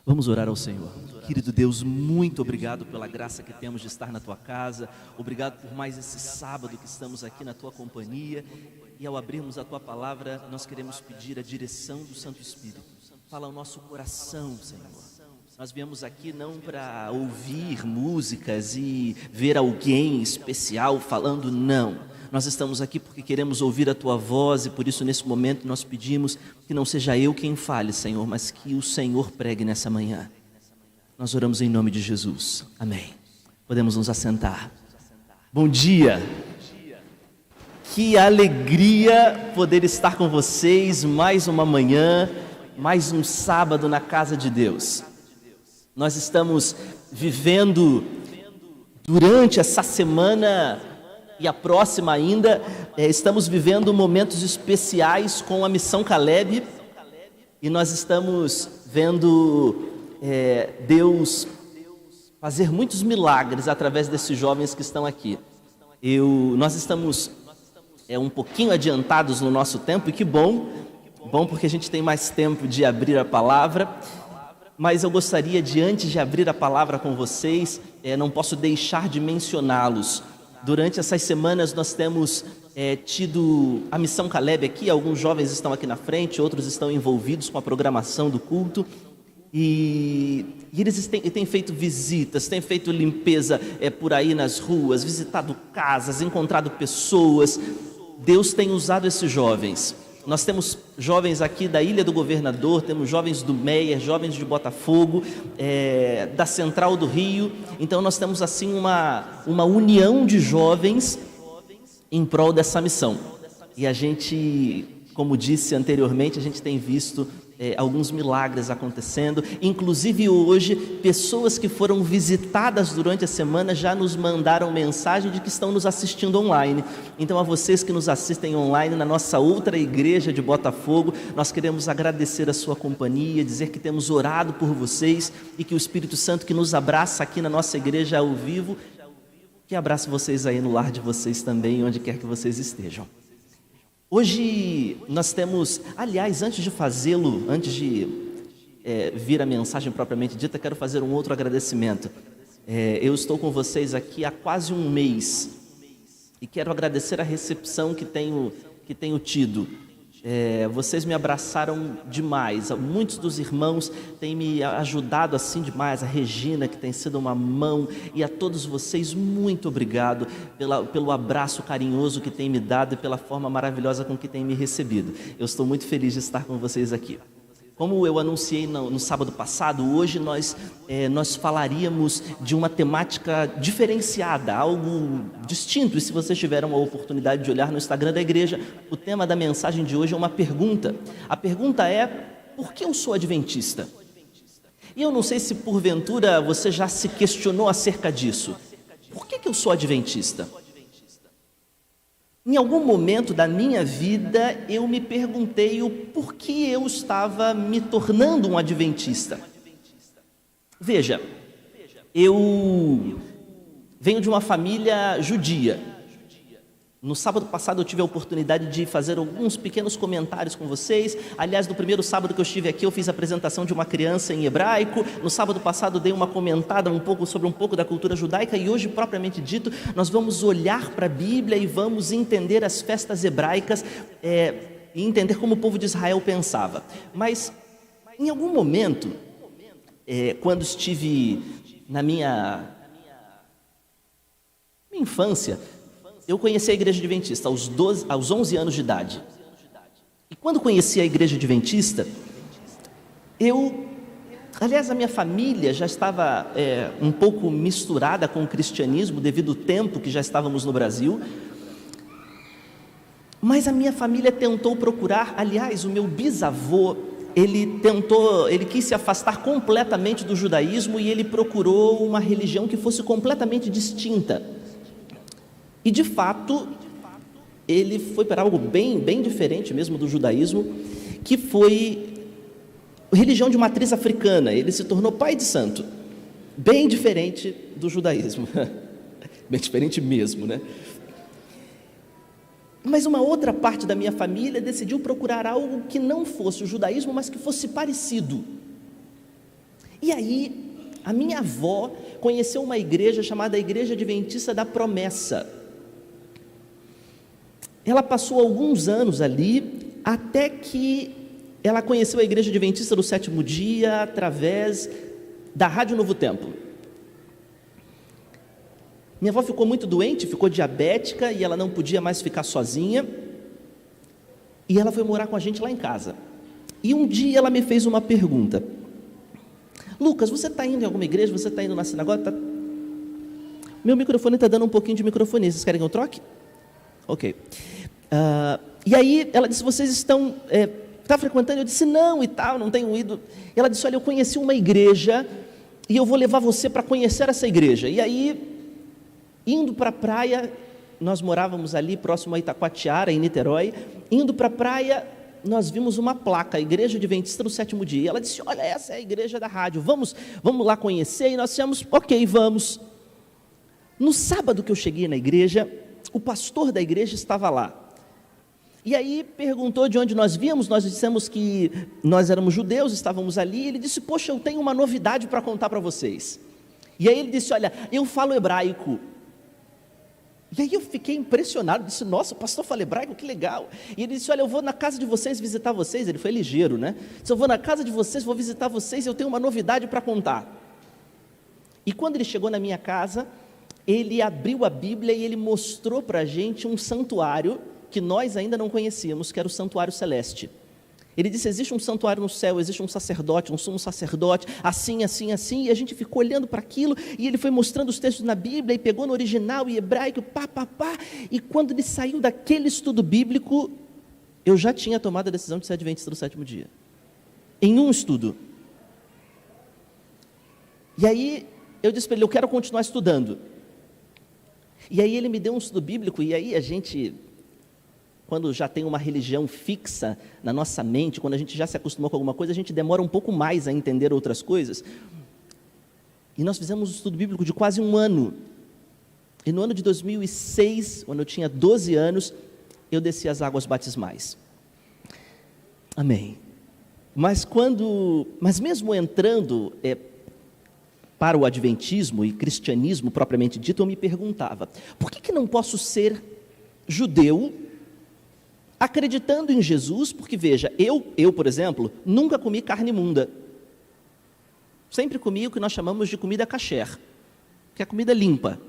Vamos orar ao Senhor. Querido Deus, muito obrigado pela graça que temos de estar na Tua casa. Obrigado por mais esse sábado que estamos aqui na Tua companhia. E ao abrirmos a Tua palavra, nós queremos pedir a direção do Santo Espírito. Fala ao nosso coração, Senhor. Nós viemos aqui não para ouvir músicas e ver alguém especial falando, não. Nós estamos aqui porque queremos ouvir a Tua voz e por isso nesse momento nós pedimos que não seja eu quem fale, Senhor, mas que o Senhor pregue nessa manhã. Nós oramos em nome de Jesus. Amém. Podemos nos assentar. Bom dia. Que alegria poder estar com vocês mais uma manhã, mais um sábado na casa de Deus. Nós estamos vivendo durante essa semana e a próxima ainda, estamos vivendo momentos especiais com a Missão Caleb e nós estamos vendo Deus fazer muitos milagres através desses jovens que estão aqui. Nós estamos um pouquinho adiantados no nosso tempo e que bom porque a gente tem mais tempo de abrir a palavra. Mas eu gostaria de, antes de abrir a palavra com vocês, não posso deixar de mencioná-los. Durante essas semanas nós temos tido a Missão Caleb aqui, alguns jovens estão aqui na frente, outros estão envolvidos com a programação do culto. E eles têm feito visitas, têm feito limpeza por aí nas ruas, visitado casas, encontrado pessoas. Deus tem usado esses jovens. Nós temos jovens aqui da Ilha do Governador, temos jovens do Meier, jovens de Botafogo, da Central do Rio. Então nós temos assim uma união de jovens em prol dessa missão. E a gente, como disse anteriormente, a gente tem visto alguns milagres acontecendo. Inclusive hoje, pessoas que foram visitadas durante a semana já nos mandaram mensagem de que estão nos assistindo online. Então a vocês que nos assistem online na nossa outra igreja de Botafogo, nós queremos agradecer a sua companhia, dizer que temos orado por vocês e que o Espírito Santo que nos abraça aqui na nossa igreja ao vivo, que abrace vocês aí no lar de vocês também, onde quer que vocês estejam. Hoje nós temos, aliás, antes de vir a mensagem propriamente dita, quero fazer um outro agradecimento. Eu estou com vocês aqui há quase um mês e quero agradecer a recepção que tenho tido. Vocês me abraçaram demais, muitos dos irmãos têm me ajudado assim demais, a Regina que tem sido uma mão, e a todos vocês muito obrigado pelo abraço carinhoso que tem me dado e pela forma maravilhosa com que tem me recebido. Eu estou muito feliz de estar com vocês aqui. Como eu anunciei no sábado passado, hoje nós falaríamos de uma temática diferenciada, algo distinto. E se vocês tiveram a oportunidade de olhar no Instagram da igreja, o tema da mensagem de hoje é uma pergunta. A pergunta é: por que eu sou adventista? E eu não sei se porventura você já se questionou acerca disso. Por que eu sou adventista? Em algum momento da minha vida, eu me perguntei o porquê eu estava me tornando um adventista. Veja, eu venho de uma família judia. No sábado passado eu tive a oportunidade de fazer alguns pequenos comentários com vocês. Aliás, no primeiro sábado que eu estive aqui, eu fiz a apresentação de uma criança em hebraico. No sábado passado dei uma comentada sobre um pouco da cultura judaica. E hoje, propriamente dito, nós vamos olhar para a Bíblia e vamos entender as festas hebraicas e entender como o povo de Israel pensava. Mas, em algum momento, quando estive na minha infância, eu conheci a Igreja Adventista aos 11 anos de idade. E quando conheci a Igreja Adventista, aliás, a minha família já estava um pouco misturada com o cristianismo devido ao tempo que já estávamos no Brasil. Mas a minha família tentou procurar, aliás, o meu bisavô, ele quis se afastar completamente do judaísmo e ele procurou uma religião que fosse completamente distinta. E de fato, ele foi para algo bem, bem diferente mesmo do judaísmo, que foi religião de matriz africana. Ele se tornou pai de santo, bem diferente do judaísmo, bem diferente mesmo, né? Mas uma outra parte da minha família decidiu procurar algo que não fosse o judaísmo, mas que fosse parecido. E aí, a minha avó conheceu uma igreja chamada Igreja Adventista da Promessa. Ela passou alguns anos ali, até que ela conheceu a Igreja Adventista do Sétimo Dia através da Rádio Novo Tempo. Minha avó ficou muito doente, ficou diabética e ela não podia mais ficar sozinha. E ela foi morar com a gente lá em casa. E um dia ela me fez uma pergunta: Lucas, você está indo em alguma igreja? Você está indo na sinagoga? Meu microfone está dando um pouquinho de microfonia. Vocês querem que eu troque? Ok. E aí ela disse: vocês estão frequentando? Eu disse: não e tal, não tenho ido. Ela disse: olha, eu conheci uma igreja e eu vou levar você para conhecer essa igreja. E aí, indo para a praia, nós morávamos ali próximo a Itacoatiara, em Niterói. Indo para a praia, nós vimos uma placa, Igreja Adventista do Sétimo Dia. E ela disse: olha, essa é a igreja da rádio, vamos lá conhecer. E nós dissemos: ok, vamos. No sábado que eu cheguei na igreja, o pastor da igreja estava lá. E aí perguntou de onde nós víamos. Nós dissemos que nós éramos judeus, estávamos ali. Ele disse: poxa, eu tenho uma novidade para contar para vocês. E aí ele disse: olha, eu falo hebraico. E aí eu fiquei impressionado, disse: nossa, o pastor fala hebraico, que legal. E ele disse: olha, eu vou na casa de vocês visitar vocês. Ele foi ligeiro, né? Disse: eu vou na casa de vocês, vou visitar vocês, eu tenho uma novidade para contar. E quando ele chegou na minha casa, ele abriu a Bíblia e ele mostrou para a gente um santuário que nós ainda não conhecíamos, que era o Santuário Celeste. Ele disse: existe um santuário no céu, existe um sacerdote, um sumo sacerdote, assim, assim, assim. E a gente ficou olhando para aquilo, e ele foi mostrando os textos na Bíblia, e pegou no original, e hebraico, pá. E quando ele saiu daquele estudo bíblico, eu já tinha tomado a decisão de ser adventista do sétimo dia. Em um estudo. E aí, eu disse para ele: eu quero continuar estudando. E aí ele me deu um estudo bíblico, e aí a gente, quando já tem uma religião fixa na nossa mente, quando a gente já se acostumou com alguma coisa, a gente demora um pouco mais a entender outras coisas. E nós fizemos um estudo bíblico de quase um ano. E no ano de 2006, quando eu tinha 12 anos, eu desci as águas batismais. Amém. Mas mesmo entrando para o adventismo e cristianismo propriamente dito, eu me perguntava: por que não posso ser judeu acreditando em Jesus? Porque veja, eu, por exemplo, nunca comi carne imunda. Sempre comi o que nós chamamos de comida kasher, que é comida limpa.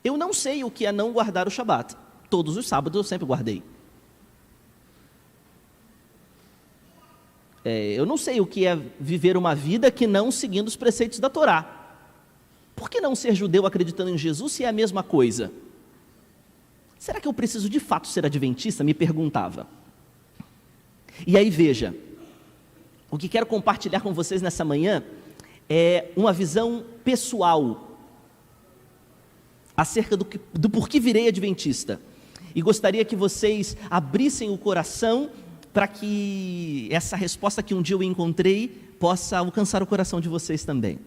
Eu não sei o que é não guardar o Shabat. Todos os sábados eu sempre guardei. Eu não sei o que é viver uma vida que não seguindo os preceitos da Torá. Por que não ser judeu acreditando em Jesus se é a mesma coisa? Será que eu preciso de fato ser adventista? Me perguntava. E aí veja, o que quero compartilhar com vocês nessa manhã é uma visão pessoal acerca do porquê virei adventista. E gostaria que vocês abrissem o coração para que essa resposta que um dia eu encontrei possa alcançar o coração de vocês também.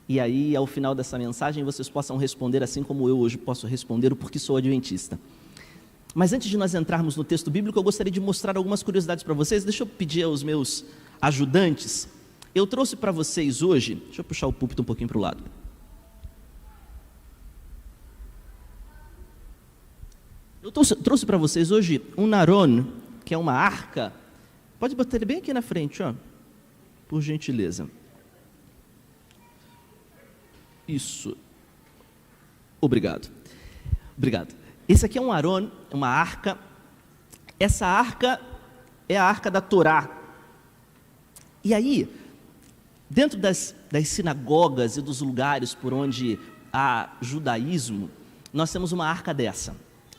E aí, ao final dessa mensagem, vocês possam responder assim como eu hoje posso responder o porquê sou adventista. Mas antes de nós entrarmos no texto bíblico, eu gostaria de mostrar algumas curiosidades para vocês. Deixa eu pedir aos meus ajudantes. Eu trouxe para vocês hoje, deixa eu puxar o púlpito um pouquinho para o lado. Eu trouxe para vocês hoje um naron, que é uma arca. Pode botar ele bem aqui na frente, ó, por gentileza. Isso. Obrigado. Esse aqui é um aron, uma arca. Essa arca é a arca da Torá. E aí, dentro das sinagogas e dos lugares por onde há judaísmo, nós temos uma arca dessa.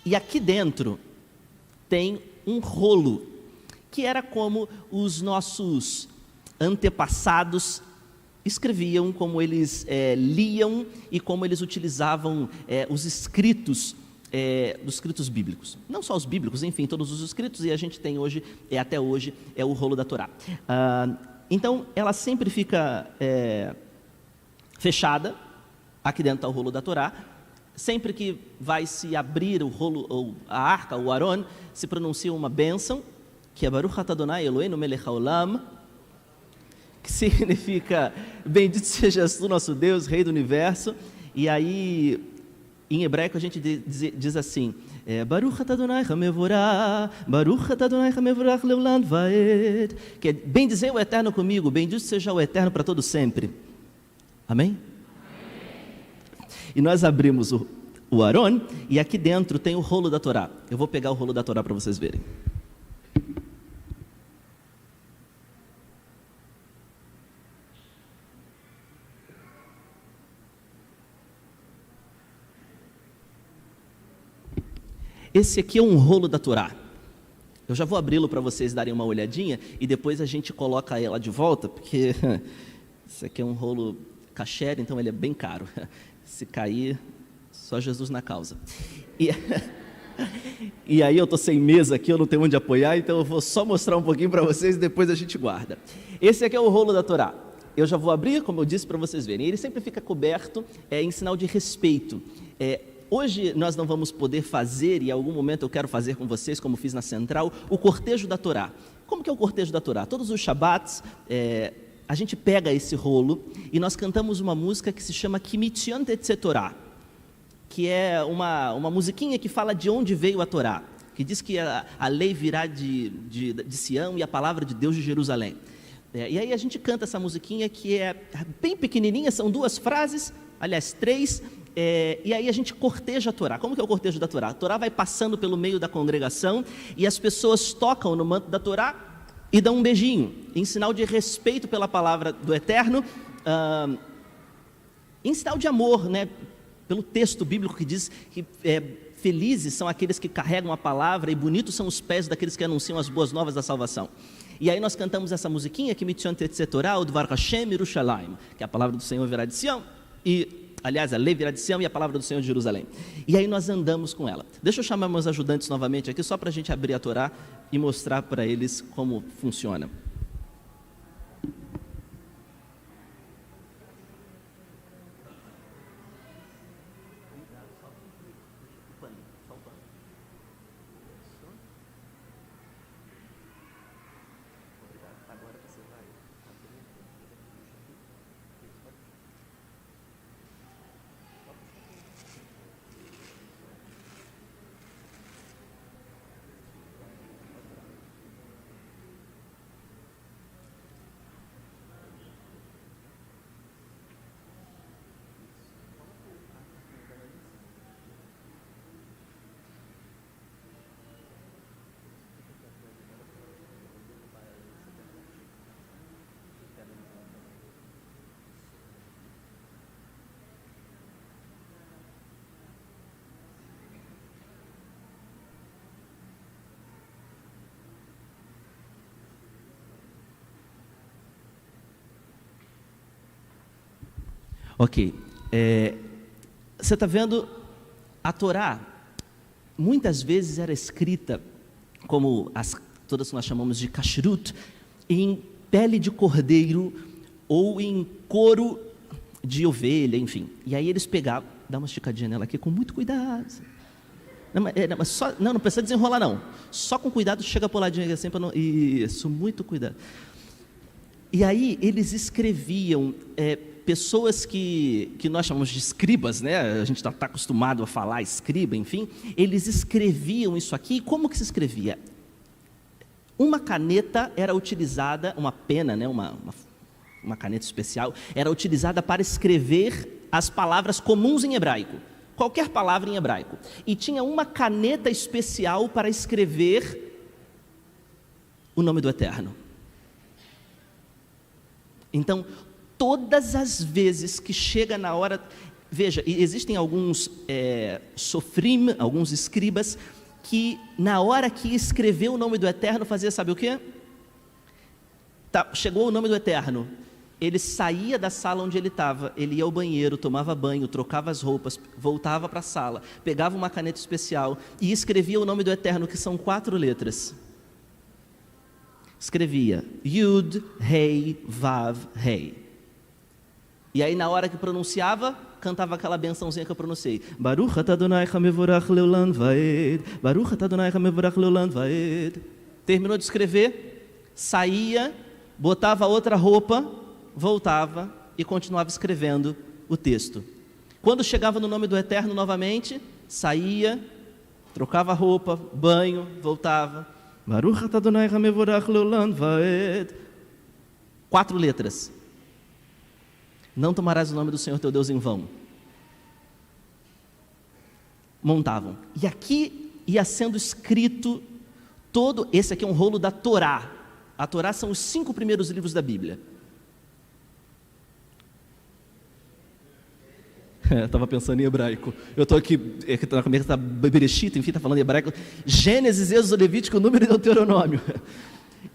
E aqui dentro tem um rolo, que era como os nossos antepassados escreviam, como eles liam e como eles utilizavam os escritos, dos escritos bíblicos. Não só os bíblicos, enfim, todos os escritos, e a gente tem hoje, até hoje, o rolo da Torá. Então, ela sempre fica fechada, aqui dentro está o rolo da Torá. Sempre que vai se abrir o rolo, ou a arca, o aron, se pronuncia uma bênção, que é Baruch atah Adonai Eloheinu melech haolam, que significa bendito sejas tu, nosso Deus, Rei do Universo. E aí, em hebraico, a gente diz assim, Baruch atah Adonai hamevorach, Baruch atah Adonai hamevorach leolam vaed, que é bendizer o Eterno comigo, bendito seja o Eterno para todo sempre. Amém? E nós abrimos o Aron, e aqui dentro tem o rolo da Torá. Eu vou pegar o rolo da Torá para vocês verem. Esse aqui é um rolo da Torá. Eu já vou abri-lo para vocês darem uma olhadinha e depois a gente coloca ela de volta, porque esse aqui é um rolo kasher, então ele é bem caro. Se cair, só Jesus na causa. E aí eu estou sem mesa aqui, eu não tenho onde apoiar, então eu vou só mostrar um pouquinho para vocês e depois a gente guarda. Esse aqui é o rolo da Torá. Eu já vou abrir, como eu disse, para vocês verem. Ele sempre fica coberto em sinal de respeito. Hoje nós não vamos poder fazer, e em algum momento eu quero fazer com vocês, como fiz na Central, o cortejo da Torá. Como que é o cortejo da Torá? Todos os Shabbats, a gente pega esse rolo e nós cantamos uma música que se chama Kimitzion Tetzeh Torá, que é uma musiquinha que fala de onde veio a Torá, que diz que a lei virá de Sião e a palavra de Deus de Jerusalém. E aí a gente canta essa musiquinha que é bem pequenininha, são 2 frases, aliás 3, e aí a gente corteja a Torá. Como que é o cortejo da Torá? A Torá vai passando pelo meio da congregação e as pessoas tocam no manto da Torá e dão um beijinho, em sinal de respeito pela palavra do Eterno, em sinal de amor, né? Pelo texto bíblico que diz que felizes são aqueles que carregam a palavra e bonitos são os pés daqueles que anunciam as boas novas da salvação. E aí nós cantamos essa musiquinha, Kimitzion Tetzeh Torá, o Dvar Hashem Yerushalayim, que a palavra do Senhor virá de Sião, aliás, a lei virá de Sião e a palavra do Senhor de Jerusalém. E aí nós andamos com ela. Deixa eu chamar meus ajudantes novamente aqui, só para a gente abrir a Torá e mostrar para eles como funciona. Ok, você está vendo, a Torá muitas vezes era escrita, como todas que nós chamamos de kashrut, em pele de cordeiro ou em couro de ovelha, enfim. E aí eles pegavam, dá uma esticadinha nela aqui com muito cuidado. Não precisa desenrolar não, só com cuidado, chega poladinha aqui assim, para não, isso, muito cuidado. E aí eles escreviam, pessoas que nós chamamos de escribas, né? A gente está acostumado a falar escriba, enfim, eles escreviam isso aqui. Como que se escrevia? Uma caneta era utilizada, uma pena, né? uma caneta especial, era utilizada para escrever as palavras comuns em hebraico, qualquer palavra em hebraico, e tinha uma caneta especial para escrever o nome do Eterno. Então, todas as vezes que chega na hora, veja, existem alguns sofrim, alguns escribas, que na hora que escreveu o nome do Eterno, fazia sabe o quê? Chegou o nome do Eterno, ele saía da sala onde ele estava, ele ia ao banheiro, tomava banho, trocava as roupas, voltava para a sala, pegava uma caneta especial e escrevia o nome do Eterno, que são 4 letras. Escrevia Yud, Rei, Vav, Rei. E aí na hora que pronunciava, cantava aquela bençãozinha que eu pronunciei. Baruch atah Adonai hamevorach leolam vaed. Baruch atah Adonai hamevorach leolam vaed. Terminou de escrever, saía botava outra roupa, voltava e continuava escrevendo o texto. Quando chegava no nome do Eterno novamente, saía, trocava roupa, banho, voltava. 4 letras. Não tomarás o nome do Senhor teu Deus em vão. Montavam. E aqui ia sendo escrito todo, esse aqui é um rolo da Torá. A Torá são os 5 primeiros livros da Bíblia. Estava pensando em hebraico. Eu estou aqui, na começa está Bereshit, enfim, está falando em hebraico. Gênesis, Êxodo, Levítico, Número e Deuteronômio.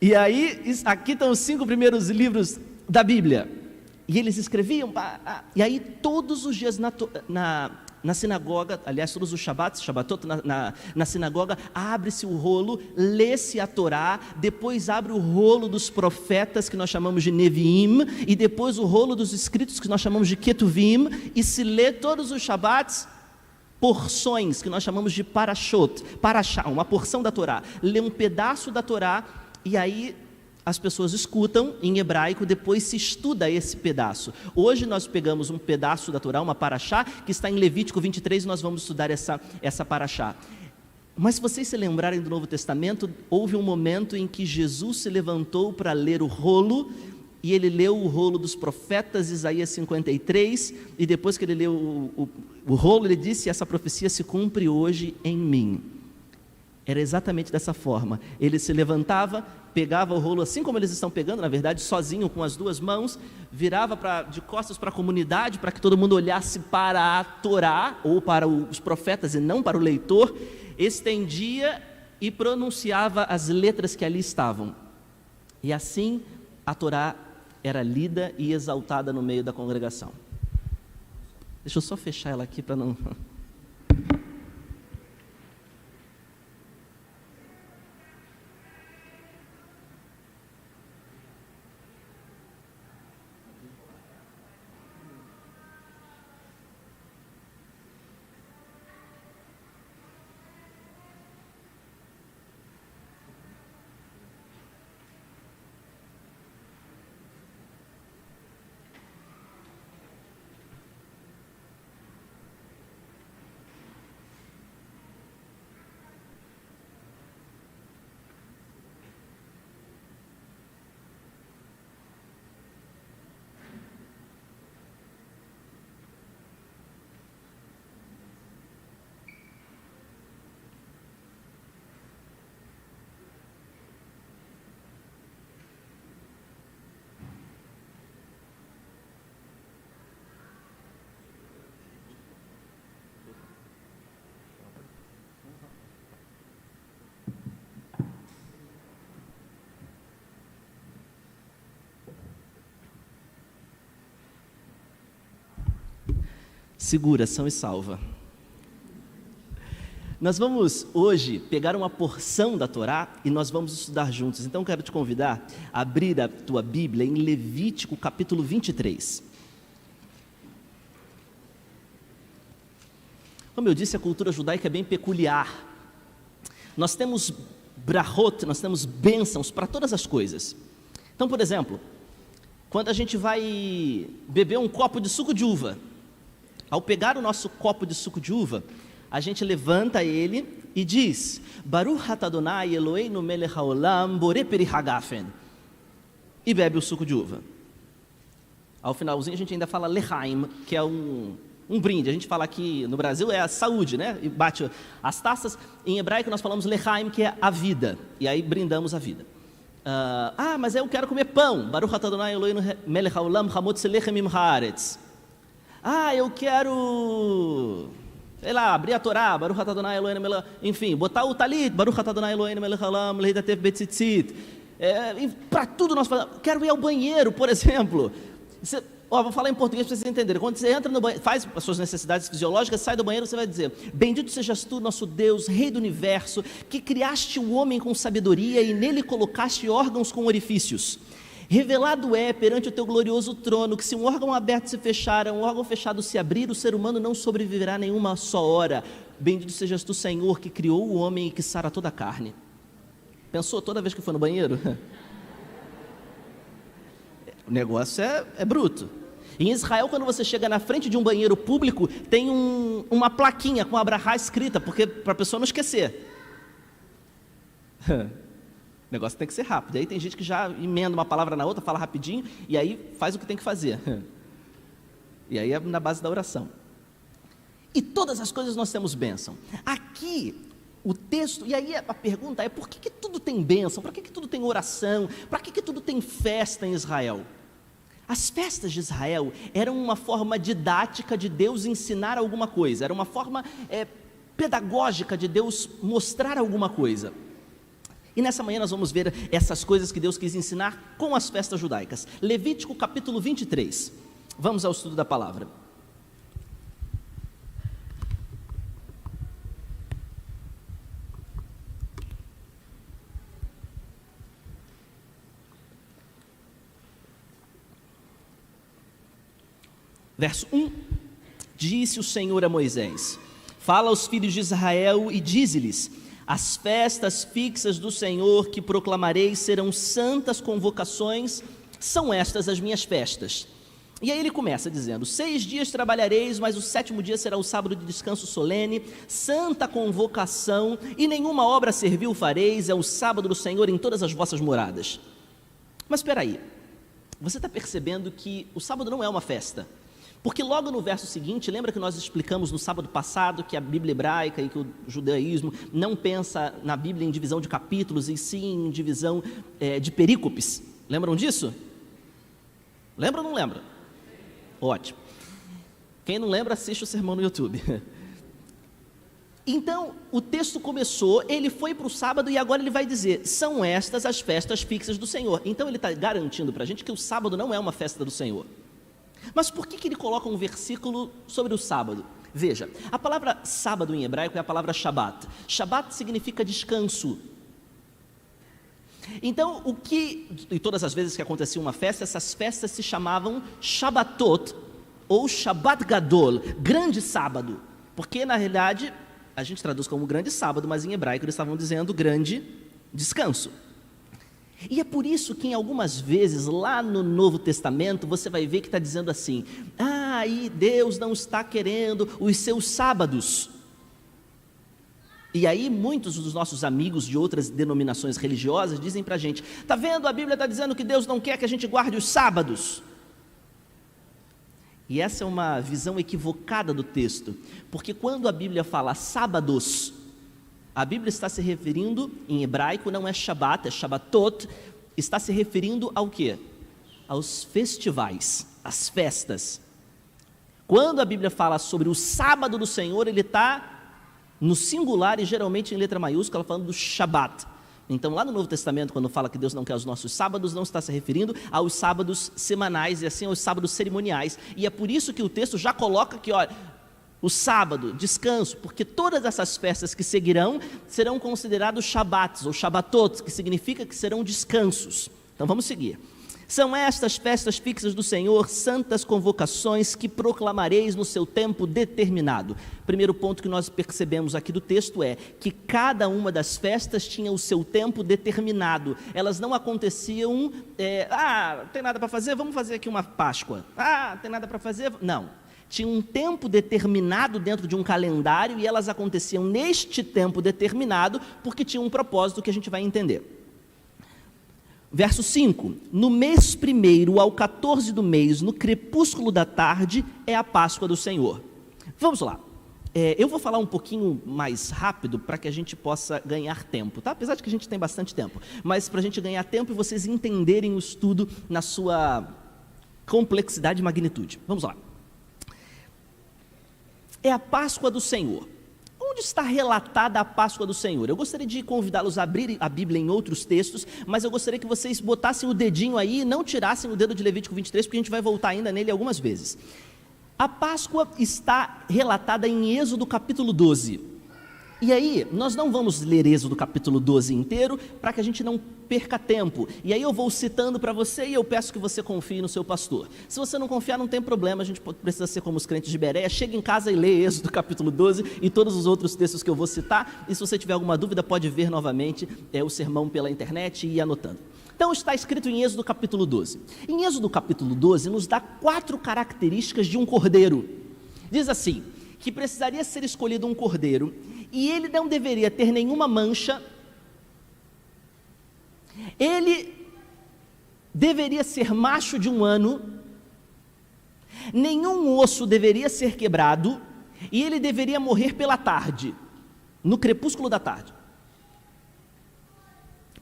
E aí, aqui estão os 5 primeiros livros da Bíblia. E eles escreviam, e aí todos os dias na sinagoga, aliás, todos os Shabbatot, na sinagoga, abre-se o rolo, lê-se a Torá, depois abre o rolo dos profetas, que nós chamamos de Neviim, e depois o rolo dos escritos, que nós chamamos de Ketuvim, e se lê todos os Shabbats, porções, que nós chamamos de Parashot, Parashá, uma porção da Torá, lê um pedaço da Torá, e aí as pessoas escutam em hebraico, depois se estuda esse pedaço. Hoje nós pegamos um pedaço da Torá, uma paraxá, que está em Levítico 23, e nós vamos estudar essa paraxá. Mas se vocês se lembrarem do Novo Testamento, houve um momento em que Jesus se levantou para ler o rolo, e ele leu o rolo dos profetas, Isaías 53, e depois que ele leu o rolo, ele disse: essa profecia se cumpre hoje em mim. Era exatamente dessa forma. Ele se levantava, pegava o rolo, assim como eles estão pegando, na verdade, sozinho, com as 2 mãos, virava de costas para a comunidade, para que todo mundo olhasse para a Torá, ou para os profetas e não para o leitor, estendia e pronunciava as letras que ali estavam. E assim a Torá era lida e exaltada no meio da congregação. Deixa eu só fechar ela aqui para não... Segura, ação e salva. Nós vamos hoje pegar uma porção da Torá e nós vamos estudar juntos. Então quero te convidar a abrir a tua Bíblia em Levítico capítulo 23. Como eu disse, a cultura judaica é bem peculiar. Nós temos brahot, nós temos bênçãos para todas as coisas. Então, por exemplo, quando a gente vai beber um copo de suco de uva, ao pegar o nosso copo de suco de uva, a gente levanta ele e diz: Baruch atah Adonai Eloheinu melech haolam borei peri hagafen, e bebe o suco de uva. Ao finalzinho a gente ainda fala lechaim, que é um brinde. A gente fala aqui no Brasil é a saúde, né? E bate as taças. Em hebraico nós falamos lechaim, que é a vida, e aí brindamos a vida. Mas eu quero comer pão. Baruch atah Adonai Eloheinu melech haolam hamotze lechem im haaretz. Eu quero, sei lá, abrir a Torá, Baruch atah Adonai Eloheinu melech, enfim, botar o talit, Baruch atah Adonai Eloheinu melech haolam leidatev betzitzit. Para tudo nós falamos. Quero ir ao banheiro, por exemplo. Vou falar em português para vocês entenderem. Quando você entra no banheiro, faz as suas necessidades fisiológicas, sai do banheiro, você vai dizer: bendito sejas tu, nosso Deus, Rei do Universo, que criaste o homem com sabedoria e nele colocaste órgãos com orifícios. Revelado é perante o teu glorioso trono que se um órgão aberto se fechar, um órgão fechado se abrir, o ser humano não sobreviverá nenhuma só hora. Bendito sejas tu, Senhor, que criou o homem e que sara toda a carne. Pensou toda vez que foi no banheiro? O negócio é bruto. Em Israel, quando você chega na frente de um banheiro público, tem uma plaquinha com a brachá escrita, para a pessoa não esquecer. O negócio tem que ser rápido. Aí tem gente que já emenda uma palavra na outra, fala rapidinho, e aí faz o que tem que fazer. E aí é na base da oração. E todas as coisas nós temos bênção. Aqui, o texto, e aí a pergunta é, por que tudo tem bênção? Por que tudo tem oração? Por que tudo tem festa em Israel? As festas de Israel eram uma forma didática de Deus ensinar alguma coisa, era uma forma pedagógica de Deus mostrar alguma coisa. E nessa manhã nós vamos ver essas coisas que Deus quis ensinar com as festas judaicas. Levítico capítulo 23, vamos ao estudo da palavra. Verso 1, disse o Senhor a Moisés: fala aos filhos de Israel e dize-lhes: as festas fixas do Senhor que proclamarei serão santas convocações, são estas as minhas festas. E aí ele começa dizendo: 6 dias trabalhareis, mas o 7º dia será o sábado de descanso solene, santa convocação, e nenhuma obra servil fareis, é o sábado do Senhor em todas as vossas moradas. Mas espera aí, você está percebendo que o sábado não é uma festa? Porque logo no verso seguinte, lembra que nós explicamos no sábado passado que a Bíblia hebraica e que o judaísmo não pensa na Bíblia em divisão de capítulos, e sim em divisão de perícopes? Lembram disso? Lembra ou não lembra? Ótimo. Quem não lembra, assiste o sermão no YouTube. Então, o texto começou, ele foi para o sábado e agora ele vai dizer: são estas as festas fixas do Senhor. Então ele está garantindo para a gente que o sábado não é uma festa do Senhor. Mas por que ele coloca um versículo sobre o sábado? Veja, a palavra sábado em hebraico é a palavra Shabat. Shabat significa descanso. Então, e todas as vezes que acontecia uma festa, essas festas se chamavam Shabbatot, ou Shabbat Gadol, grande sábado. Porque, na realidade, a gente traduz como grande sábado, mas em hebraico eles estavam dizendo grande descanso. E é por isso que em algumas vezes lá no Novo Testamento você vai ver que está dizendo assim: e Deus não está querendo os seus sábados. E aí muitos dos nossos amigos de outras denominações religiosas dizem para a gente: está vendo, a Bíblia está dizendo que Deus não quer que a gente guarde os sábados. E essa é uma visão equivocada do texto, porque quando a Bíblia fala sábados, a Bíblia está se referindo, em hebraico não é Shabbat, é Shabbatot, está se referindo ao quê? Aos festivais, às festas. Quando a Bíblia fala sobre o sábado do Senhor, ele está no singular e geralmente em letra maiúscula, falando do Shabbat. Então lá no Novo Testamento, quando fala que Deus não quer os nossos sábados, não está se referindo aos sábados semanais e assim aos sábados cerimoniais. E é por isso que o texto já coloca que, olha, o sábado, descanso, porque todas essas festas que seguirão serão considerados Shabbats ou Shabbatot, que significa que serão descansos. Então vamos seguir. São estas festas fixas do Senhor, santas convocações que proclamareis no seu tempo determinado. Primeiro ponto que nós percebemos aqui do texto é que cada uma das festas tinha o seu tempo determinado. Elas não aconteciam, tem nada para fazer, vamos fazer aqui uma Páscoa. Tem nada para fazer, não. Tinha um tempo determinado dentro de um calendário e elas aconteciam neste tempo determinado porque tinha um propósito que a gente vai entender. Verso 5, no mês 1º ao 14 do mês, no crepúsculo da tarde, é a Páscoa do Senhor. Vamos lá, eu vou falar um pouquinho mais rápido para que a gente possa ganhar tempo, tá? Apesar de que a gente tem bastante tempo, mas para a gente ganhar tempo e vocês entenderem o estudo na sua complexidade e magnitude. Vamos lá. É a Páscoa do Senhor. Onde está relatada a Páscoa do Senhor? Eu gostaria de convidá-los a abrir a Bíblia em outros textos, mas eu gostaria que vocês botassem o dedinho aí e não tirassem o dedo de Levítico 23, porque a gente vai voltar ainda nele algumas vezes. A Páscoa está relatada em Êxodo capítulo 12. E aí, nós não vamos ler Êxodo capítulo 12 inteiro, para que a gente não perca tempo. E aí eu vou citando para você e eu peço que você confie no seu pastor. Se você não confiar, não tem problema, a gente precisa ser como os crentes de Bereia. Chega em casa e lê Êxodo capítulo 12 e todos os outros textos que eu vou citar. E se você tiver alguma dúvida, pode ver novamente o sermão pela internet e ir anotando. Então está escrito em Êxodo capítulo 12. Em Êxodo capítulo 12 nos dá 4 características de um cordeiro. Diz assim, que precisaria ser escolhido um cordeiro, e ele não deveria ter nenhuma mancha, ele deveria ser macho de 1 ano, nenhum osso deveria ser quebrado, e ele deveria morrer pela tarde, no crepúsculo da tarde.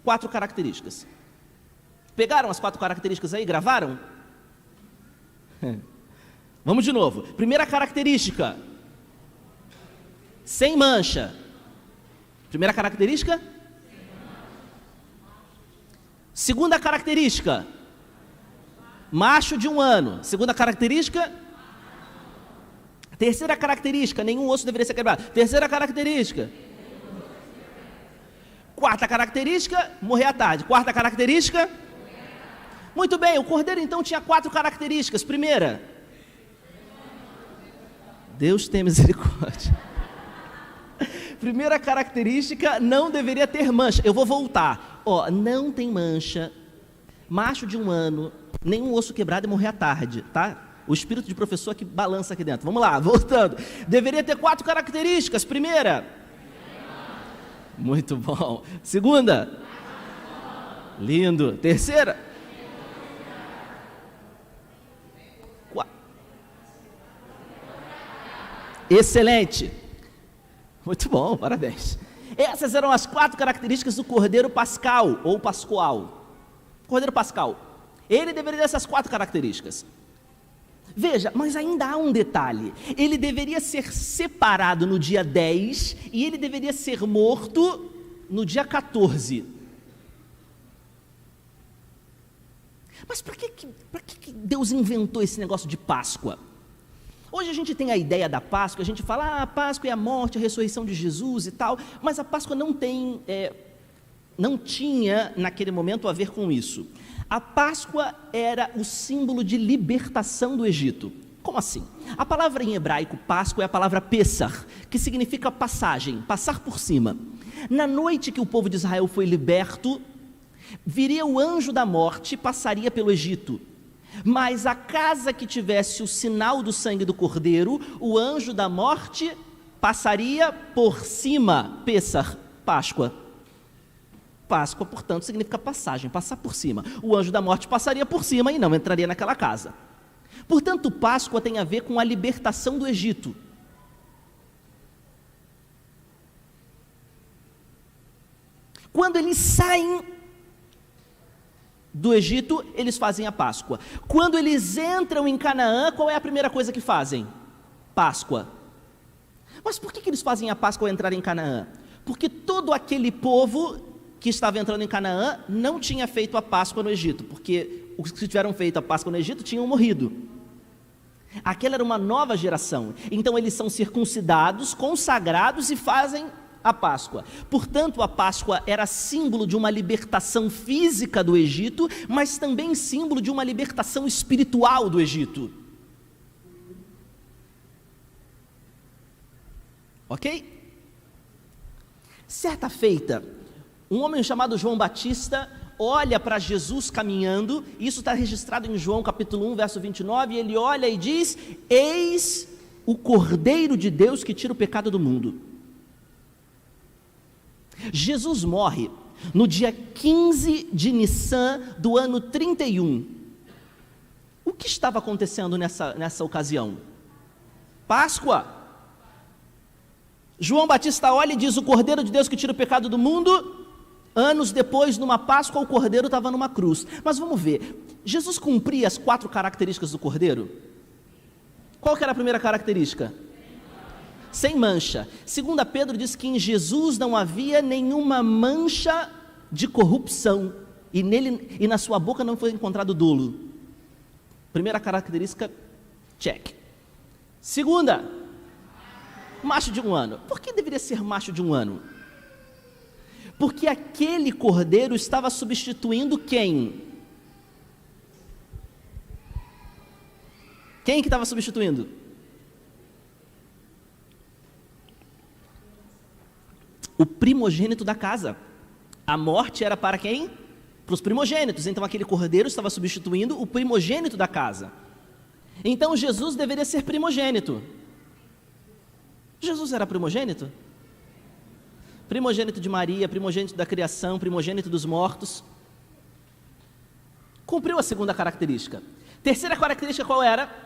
4 características. Pegaram as 4 características aí, gravaram? Vamos de novo. Primeira característica, sem mancha. Primeira característica? Segunda característica, macho de 1 ano. Segunda característica? Terceira característica, nenhum osso deveria ser quebrado. Terceira característica. Quarta característica, morrer à tarde. Quarta característica? Muito bem, o cordeiro então tinha 4 características. Primeira, Deus tem misericórdia. Primeira característica, não deveria ter mancha. Eu vou voltar. Não tem mancha, macho de 1 ano, nenhum osso quebrado e morrer à tarde, tá? O espírito de professor que balança aqui dentro. Vamos lá, voltando. Deveria ter 4 características. Primeira, muito bom. Segunda, lindo. Terceira, excelente. Muito bom, parabéns. Essas eram as 4 características do cordeiro pascal, ou pascual. Cordeiro pascal. Ele deveria ter essas 4 características. Veja, mas ainda há um detalhe. Ele deveria ser separado no dia 10 e ele deveria ser morto no dia 14. Mas para que Deus inventou esse negócio de Páscoa? Hoje a gente tem a ideia da Páscoa, a gente fala, a Páscoa é a morte, a ressurreição de Jesus e tal, mas a Páscoa não tinha naquele momento a ver com isso. A Páscoa era o símbolo de libertação do Egito. Como assim? A palavra em hebraico, Páscoa, é a palavra Pessah, que significa passagem, passar por cima. Na noite que o povo de Israel foi liberto, viria o anjo da morte e passaria pelo Egito. Mas a casa que tivesse o sinal do sangue do cordeiro, o anjo da morte passaria por cima. Pessah, Páscoa. Páscoa, portanto, significa passagem, passar por cima. O anjo da morte passaria por cima e não entraria naquela casa. Portanto, Páscoa tem a ver com a libertação do Egito. Quando eles saem do Egito, eles fazem a Páscoa. Quando eles entram em Canaã, qual é a primeira coisa que fazem? Páscoa. Mas por que eles fazem a Páscoa ao entrar em Canaã? Porque todo aquele povo que estava entrando em Canaã não tinha feito a Páscoa no Egito, porque os que tiveram feito a Páscoa no Egito tinham morrido. Aquela era uma nova geração. Então eles são circuncidados, consagrados e fazem a Páscoa. Portanto, a Páscoa era símbolo de uma libertação física do Egito, mas também símbolo de uma libertação espiritual do Egito. Ok? Certa feita, um homem chamado João Batista olha para Jesus caminhando, isso está registrado em João capítulo 1, verso 29, e ele olha e diz: eis o Cordeiro de Deus que tira o pecado do mundo. Jesus morre no dia 15 de Nissan do ano 31. O que estava acontecendo nessa ocasião? Páscoa. João Batista olha e diz: o Cordeiro de Deus que tira o pecado do mundo. Anos depois, numa Páscoa, o Cordeiro estava numa cruz. Mas vamos ver, Jesus cumpria as 4 características do Cordeiro? Qual que era a primeira característica? Sem mancha. 2 Pedro diz que em Jesus não havia nenhuma mancha de corrupção, e na sua boca não foi encontrado dolo. Primeira característica, check. Segunda, Macho de 1 ano. Por que deveria ser macho de 1 ano? Porque aquele cordeiro estava substituindo quem? Quem que estava substituindo? O primogênito da casa. A morte era para quem? Para os primogênitos. Então aquele cordeiro estava substituindo o primogênito da casa. Então Jesus deveria ser primogênito. Jesus era primogênito? Primogênito de Maria, primogênito da criação, primogênito dos mortos. Cumpriu a segunda característica. Terceira característica qual era?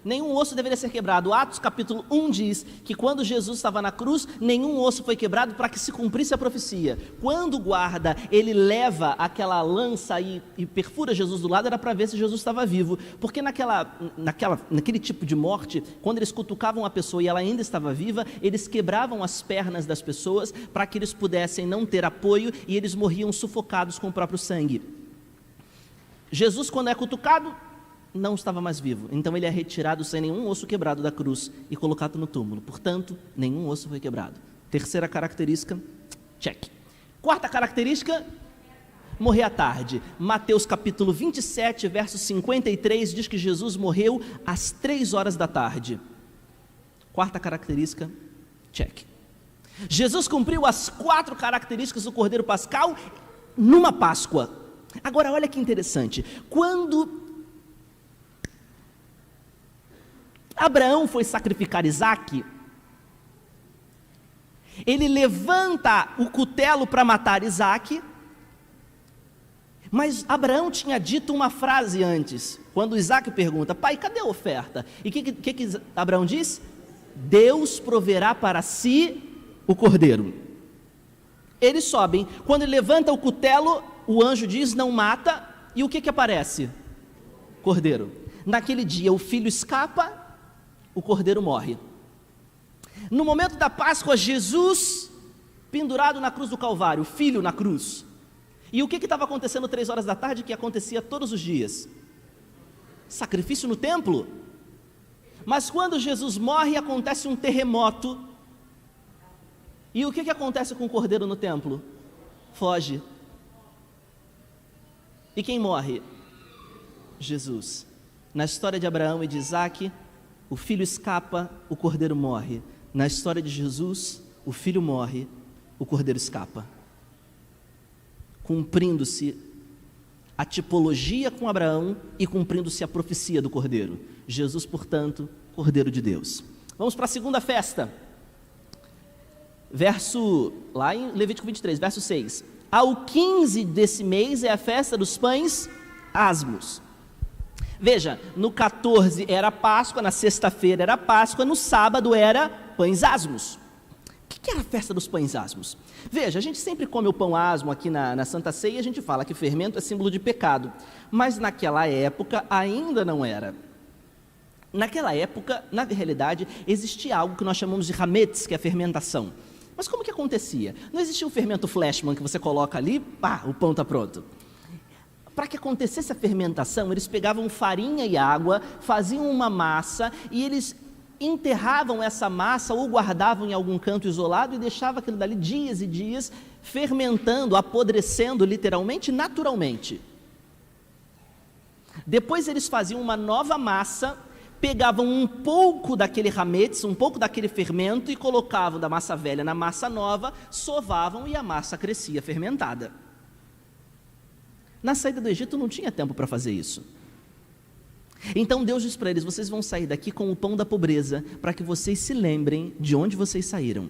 Nenhum osso deveria ser quebrado. Atos capítulo 1 diz que quando Jesus estava na cruz, nenhum osso foi quebrado para que se cumprisse a profecia. Quando o guarda, ele leva aquela lança e perfura Jesus do lado, era para ver se Jesus estava vivo. Porque naquele tipo de morte, quando eles cutucavam a pessoa e ela ainda estava viva, eles quebravam as pernas das pessoas para que eles pudessem não ter apoio e eles morriam sufocados com o próprio sangue. Jesus, quando é cutucado, não estava mais vivo, então ele é retirado sem nenhum osso quebrado da cruz e colocado no túmulo, portanto, nenhum osso foi quebrado. Terceira característica, check. Quarta característica, morrer à tarde. Mateus capítulo 27, verso 53, diz que Jesus morreu às 3 horas da tarde. Quarta característica, check. Jesus cumpriu as 4 características do Cordeiro Pascal numa Páscoa. Agora olha que interessante, quando Abraão foi sacrificar Isaque, ele levanta o cutelo para matar Isaque, mas Abraão tinha dito uma frase antes, quando Isaque pergunta: pai, cadê a oferta? E o que Abraão diz? Deus proverá para si o cordeiro. Eles sobem, quando ele levanta o cutelo, o anjo diz: não mata, e o que aparece? Cordeiro. Naquele dia o filho escapa, o cordeiro morre. No momento da Páscoa, Jesus pendurado na cruz do Calvário, o filho na cruz. E o que estava acontecendo 3 horas da tarde, que acontecia todos os dias? Sacrifício no templo. Mas quando Jesus morre, acontece um terremoto. E o que acontece com o cordeiro no templo? Foge. E quem morre? Jesus. Na história de Abraão e de Isaque, o filho escapa, o cordeiro morre. Na história de Jesus, o filho morre, o cordeiro escapa. Cumprindo-se a tipologia com Abraão e cumprindo-se a profecia do cordeiro. Jesus, portanto, cordeiro de Deus. Vamos para a segunda festa. Lá em Levítico 23, verso 6. Ao 15 desse mês é a festa dos pães asmos. Veja, no 14 era Páscoa, na sexta-feira era Páscoa, no sábado era pães asmos. O que era a festa dos pães asmos? Veja, a gente sempre come o pão asmo aqui na Santa Ceia e a gente fala que fermento é símbolo de pecado, mas naquela época ainda não era. Naquela época, na realidade, existia algo que nós chamamos de hametz, que é a fermentação. Mas como que acontecia? Não existia o fermento Flashman que você coloca ali, pá, o pão está pronto. Para que acontecesse a fermentação, eles pegavam farinha e água, faziam uma massa e eles enterravam essa massa ou guardavam em algum canto isolado e deixavam aquilo dali dias e dias, fermentando, apodrecendo literalmente, naturalmente. Depois eles faziam uma nova massa, pegavam um pouco daquele hametz, um pouco daquele fermento e colocavam da massa velha na massa nova, sovavam e a massa crescia fermentada. Na saída do Egito não tinha tempo para fazer isso. Então Deus diz para eles: vocês vão sair daqui com o pão da pobreza, para que vocês se lembrem de onde vocês saíram.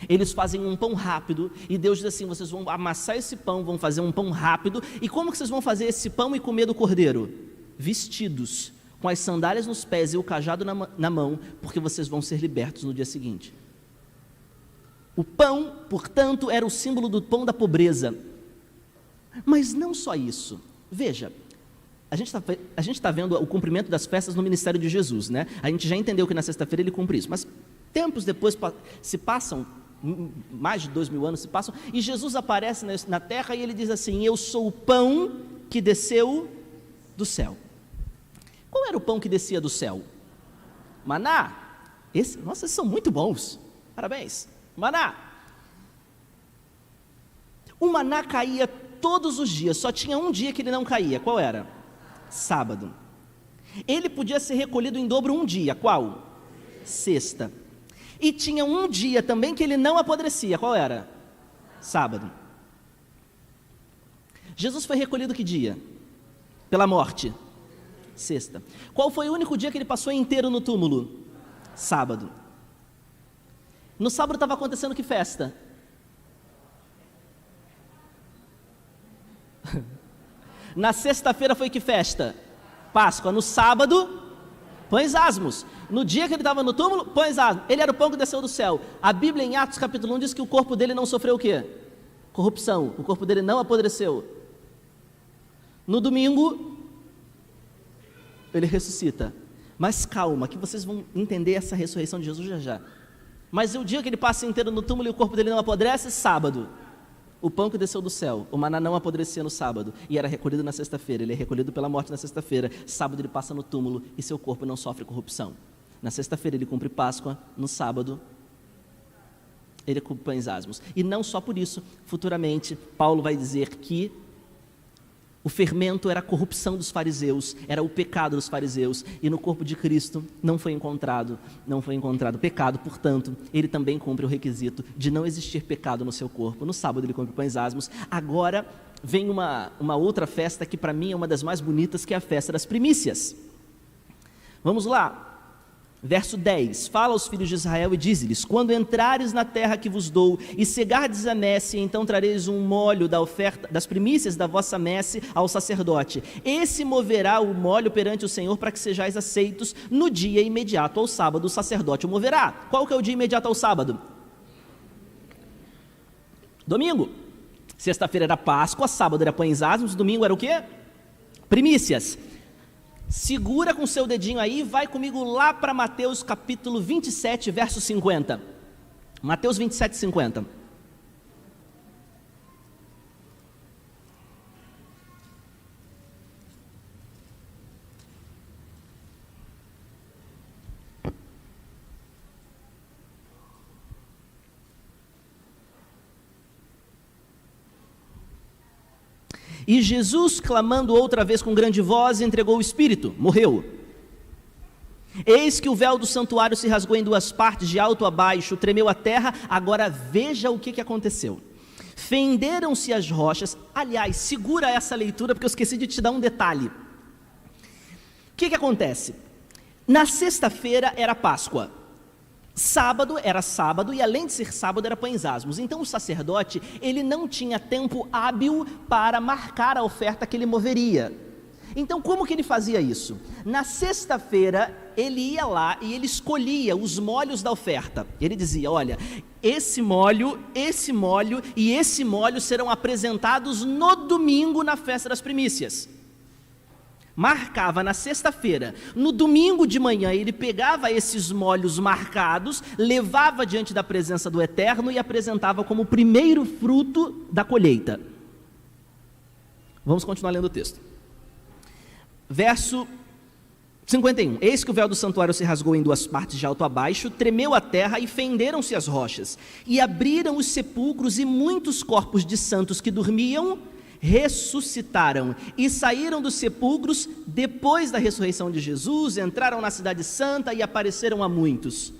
Eles fazem um pão rápido, e Deus diz assim: vocês vão amassar esse pão, vão fazer um pão rápido. E como que vocês vão fazer esse pão e comer do cordeiro? Vestidos, com as sandálias nos pés e o cajado na mão, porque vocês vão ser libertos no dia seguinte. O pão, portanto, era o símbolo do pão da pobreza. Mas não só isso. Veja, a gente está vendo o cumprimento das festas no ministério de Jesus, né? A gente já entendeu que na sexta-feira ele cumpre isso, mas tempos depois se passam, mais de 2000 anos se passam, e Jesus aparece na terra e ele diz assim: eu sou o pão que desceu do céu. Qual era o pão que descia do céu? Maná. Nossa, esses são muito bons. Parabéns. Maná. O maná caía todos os dias, só tinha um dia que ele não caía. Qual era? Sábado. Ele podia ser recolhido em dobro um dia. Qual? Sexta. E tinha um dia também que ele não apodrecia. Qual era? Sábado. Jesus foi recolhido que dia? Pela morte. Sexta. Qual foi o único dia que ele passou inteiro no túmulo? Sábado. No sábado estava acontecendo que festa? Na sexta-feira foi que festa? Páscoa. No sábado, pães asmos. No dia que ele estava no túmulo, pães asmos. Ele era o pão que desceu do céu. A Bíblia em Atos capítulo 1 diz que o corpo dele não sofreu o quê? Corrupção. O corpo dele não apodreceu. No domingo, ele ressuscita. Mas calma, que vocês vão entender essa ressurreição de Jesus já já. Mas o dia que ele passa inteiro no túmulo e o corpo dele não apodrece, sábado. O pão que desceu do céu, o maná não apodrecia no sábado e era recolhido na sexta-feira. Ele é recolhido pela morte na sexta-feira. Sábado ele passa no túmulo e seu corpo não sofre corrupção. Na sexta-feira ele cumpre Páscoa, no sábado ele cumpre pães asmos. E não só por isso, futuramente Paulo vai dizer que o fermento era a corrupção dos fariseus, era o pecado dos fariseus, e no corpo de Cristo não foi encontrado pecado, portanto, ele também cumpre o requisito de não existir pecado no seu corpo. No sábado ele cumpre pães asmos. Agora vem uma outra festa que para mim é uma das mais bonitas, que é a festa das primícias. Vamos lá. Verso 10, fala aos filhos de Israel e diz-lhes: quando entrares na terra que vos dou e cegardes a messe, então trareis um molho da oferta das primícias da vossa messe ao sacerdote. Esse moverá o molho perante o Senhor para que sejais aceitos no dia imediato ao sábado. O sacerdote o moverá. Qual que é o dia imediato ao sábado? Domingo. Sexta-feira era Páscoa, sábado era pães asmos, domingo era o quê? Primícias. Segura com seu dedinho aí e vai comigo lá para Mateus capítulo 27, verso 50. Mateus 27, 50. E Jesus, clamando outra vez com grande voz, entregou o Espírito, morreu. Eis que o véu do santuário se rasgou em duas partes, de alto a baixo, tremeu a terra. Agora veja o que aconteceu. Fenderam-se as rochas. Aliás, segura essa leitura, porque eu esqueci de te dar um detalhe. O que acontece? Na sexta-feira era Páscoa. Sábado era sábado e além de ser sábado era pães asmos. Então o sacerdote, ele não tinha tempo hábil para marcar a oferta que ele moveria. Então como que ele fazia isso? Na sexta-feira ele ia lá e ele escolhia os molhos da oferta. Ele dizia: olha, esse molho e esse molho serão apresentados no domingo na festa das primícias. Marcava na sexta-feira. No domingo de manhã ele pegava esses molhos marcados, levava diante da presença do Eterno e apresentava como o primeiro fruto da colheita. Vamos continuar lendo o texto. Verso 51. Eis que o véu do santuário se rasgou em duas partes, de alto a baixo, tremeu a terra e fenderam-se as rochas, e abriram os sepulcros, e muitos corpos de santos que dormiam ressuscitaram e saíram dos sepulcros depois da ressurreição de Jesus, entraram na cidade santa e apareceram a muitos.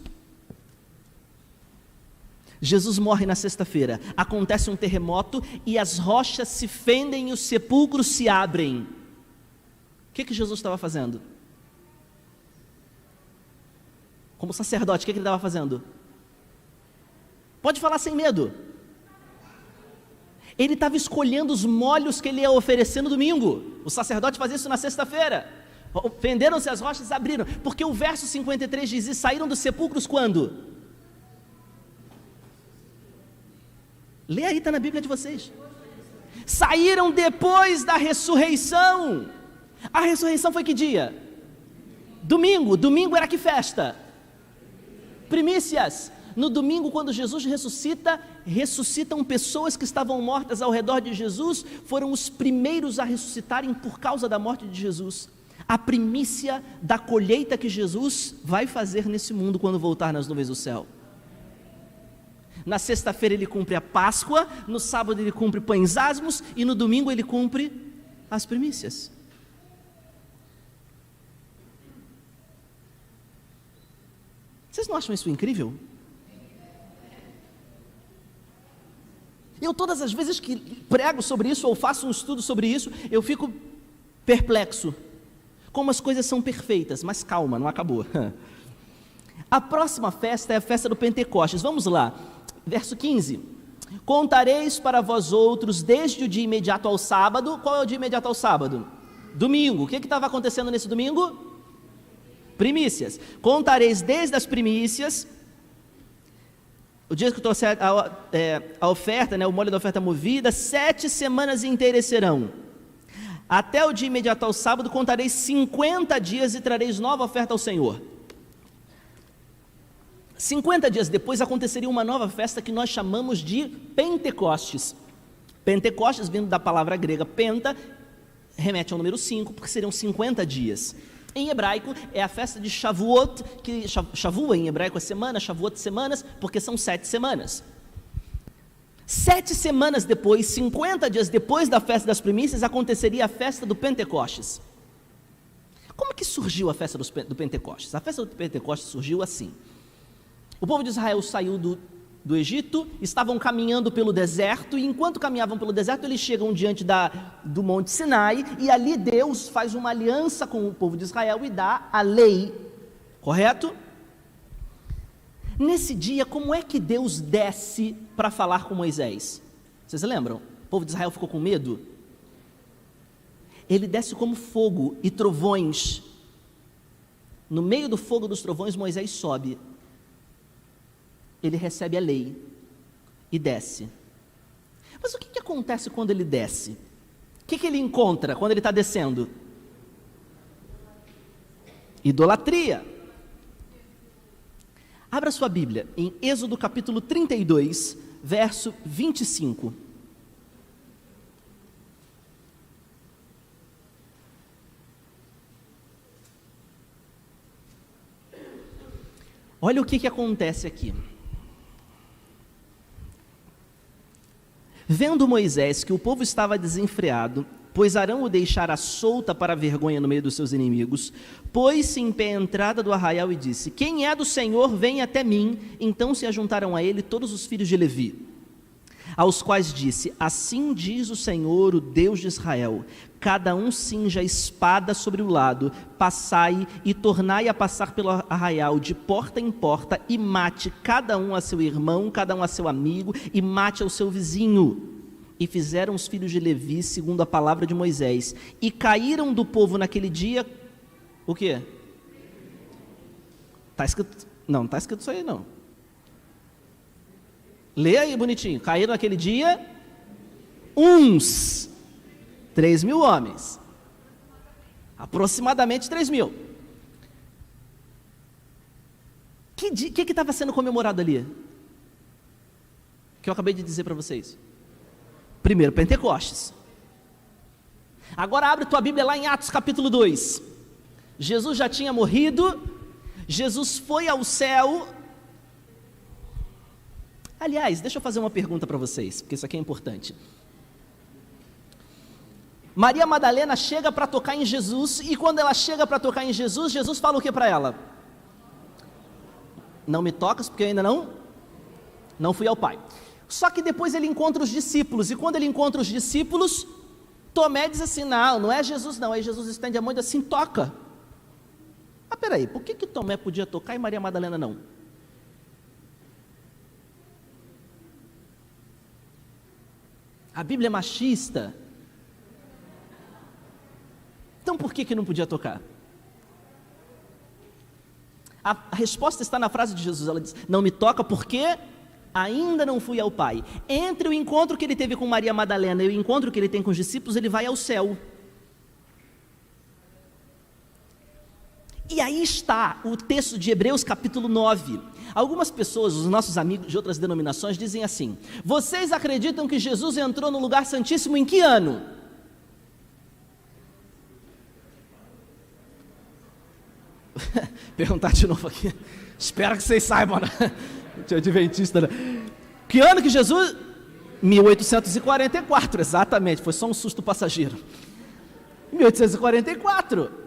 Jesus morre na sexta-feira, acontece um terremoto e as rochas se fendem e os sepulcros se abrem. O que Jesus estava fazendo? Como sacerdote, o que ele estava fazendo? Pode falar sem medo. Ele estava escolhendo os molhos que ele ia oferecer no domingo. O sacerdote fazia isso na sexta-feira. Fenderam-se as rochas e abriram. Porque o verso 53 diz: e saíram dos sepulcros quando? Lê aí, está na Bíblia de vocês. Saíram depois da ressurreição. A ressurreição foi que dia? Domingo. Domingo era que festa? Primícias. No domingo, quando Jesus ressuscitam pessoas que estavam mortas ao redor de Jesus, foram os primeiros a ressuscitarem por causa da morte de Jesus. A primícia da colheita que Jesus vai fazer nesse mundo quando voltar nas nuvens do céu. Na sexta-feira ele cumpre a Páscoa, no sábado ele cumpre pães asmos e no domingo ele cumpre as primícias. Vocês não acham isso incrível? Eu todas as vezes que prego sobre isso ou faço um estudo sobre isso, eu fico perplexo. Como as coisas são perfeitas, mas calma, não acabou. A próxima festa é a festa do Pentecostes. Vamos lá, verso 15. Contareis para vós outros desde o dia imediato ao sábado. Qual é o dia imediato ao sábado? Domingo. O que estava acontecendo nesse domingo? Primícias. Contareis desde as primícias, o dia que trouxe a oferta, o molho da oferta movida, 7 semanas inteiras serão. Até o dia imediato ao sábado contareis 50 dias e trareis nova oferta ao Senhor. 50 dias depois aconteceria uma nova festa que nós chamamos de Pentecostes. Pentecostes, vindo da palavra grega penta, remete ao número 5, porque seriam 50 dias. Em hebraico é a festa de Shavuot, que Shavua em hebraico é semana, Shavuot semanas, porque são 7 semanas. 7 semanas depois, 50 dias depois da festa das primícias, aconteceria a festa do Pentecostes. Como que surgiu a festa do Pentecostes? A festa do Pentecostes surgiu assim. O povo de Israel saiu do Egito, estavam caminhando pelo deserto, e enquanto caminhavam pelo deserto, eles chegam diante do Monte Sinai, e ali Deus faz uma aliança com o povo de Israel e dá a lei, correto? Nesse dia, como é que Deus desce para falar com Moisés? Vocês lembram? O povo de Israel ficou com medo? Ele desce como fogo e trovões. No meio do fogo dos trovões, Moisés sobe. Ele recebe a lei e desce. Mas o que acontece quando ele desce? O que ele encontra quando ele está descendo? Idolatria. Abra sua Bíblia em Êxodo capítulo 32, verso 25. Olha o que acontece aqui. Vendo Moisés que o povo estava desenfreado, pois Arão o deixara solta para a vergonha no meio dos seus inimigos, pôs-se em pé à entrada do arraial e disse: quem é do Senhor, vem até mim. Então se ajuntaram a ele todos os filhos de Levi, aos quais disse: assim diz o Senhor, o Deus de Israel, cada um cinja a espada sobre o lado, passai e tornai a passar pelo arraial de porta em porta, e mate cada um a seu irmão, cada um a seu amigo, e mate ao seu vizinho. E fizeram os filhos de Levi segundo a palavra de Moisés, e caíram do povo naquele dia, o quê? Está escrito? Não está escrito isso aí não. Lê aí bonitinho. Caíram naquele dia uns 3.000 homens, aproximadamente 3.000. Que estava sendo comemorado ali? Que eu acabei de dizer para vocês. Primeiro, Pentecostes. Agora abre tua Bíblia lá em Atos capítulo 2. Jesus já tinha morrido, Jesus foi ao céu. Aliás, deixa eu fazer uma pergunta para vocês, porque isso aqui é importante. Maria Madalena chega para tocar em Jesus, e quando ela chega para tocar em Jesus, Jesus fala o que para ela? Não me tocas, porque eu ainda não fui ao Pai. Só que depois ele encontra os discípulos, e quando ele encontra os discípulos, Tomé diz assim: não é Jesus não. Aí Jesus estende a mão e diz assim: toca. Ah, peraí, por que Tomé podia tocar e Maria Madalena não? A Bíblia é machista. Então por que não podia tocar? A resposta está na frase de Jesus. Ela diz: não me toca porque ainda não fui ao Pai. Entre o encontro que ele teve com Maria Madalena e o encontro que ele tem com os discípulos, ele vai ao céu. E aí está o texto de Hebreus capítulo 9. Algumas pessoas, os nossos amigos de outras denominações, dizem assim: vocês acreditam que Jesus entrou no lugar santíssimo em que ano? perguntar de novo aqui. Espero que vocês saibam, né? Adventista, né? Que ano que Jesus? 1844, exatamente. Foi só um susto passageiro. 1844.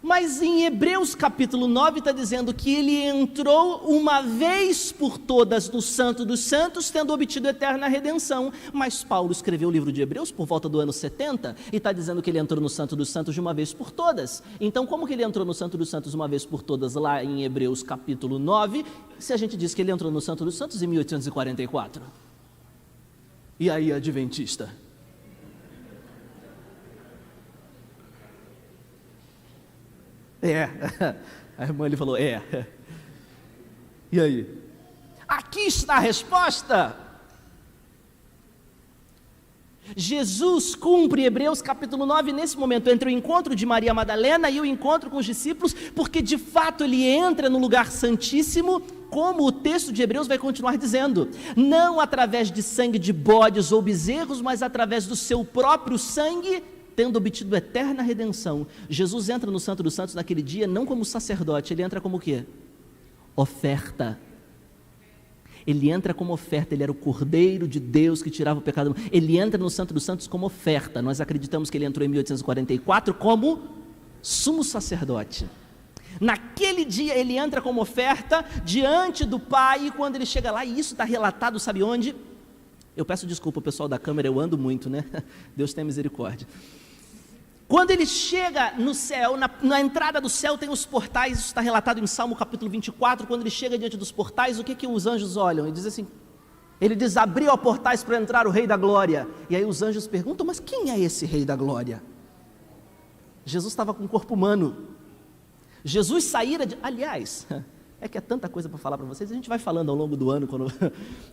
Mas em Hebreus capítulo 9 está dizendo que ele entrou uma vez por todas no Santo dos Santos, tendo obtido eterna redenção. Mas Paulo escreveu o livro de Hebreus por volta do ano 70 e está dizendo que ele entrou no Santo dos Santos de uma vez por todas. Então como que ele entrou no Santo dos Santos uma vez por todas lá em Hebreus capítulo 9, se a gente diz que ele entrou no Santo dos Santos em 1844? E aí, adventista? A irmã ele falou, E aí? Aqui está a resposta. Jesus cumpre Hebreus capítulo 9 nesse momento, entre o encontro de Maria Madalena e o encontro com os discípulos, porque de fato ele entra no lugar santíssimo, como o texto de Hebreus vai continuar dizendo, não através de sangue de bodes ou bezerros, mas através do seu próprio sangue, tendo obtido eterna redenção. Jesus entra no Santo dos Santos naquele dia não como sacerdote, ele entra como o quê? Oferta. Ele entra como oferta, ele era o Cordeiro de Deus que tirava o pecado. Ele entra no Santo dos Santos como oferta. Nós acreditamos que ele entrou em 1844 como sumo sacerdote. Naquele dia ele entra como oferta diante do Pai, e quando ele chega lá, e isso está relatado, sabe onde? Eu peço desculpa, pessoal da câmera, eu ando muito, né? Deus tenha misericórdia. Quando ele chega no céu, na entrada do céu tem os portais, isso está relatado em Salmo capítulo 24, quando ele chega diante dos portais, o que os anjos olham? Ele diz, abriu os portais para entrar o Rei da Glória, e aí os anjos perguntam, mas quem é esse Rei da Glória? Jesus estava com um corpo humano, Jesus saíra aliás, é que é tanta coisa para falar para vocês, a gente vai falando ao longo do ano, quando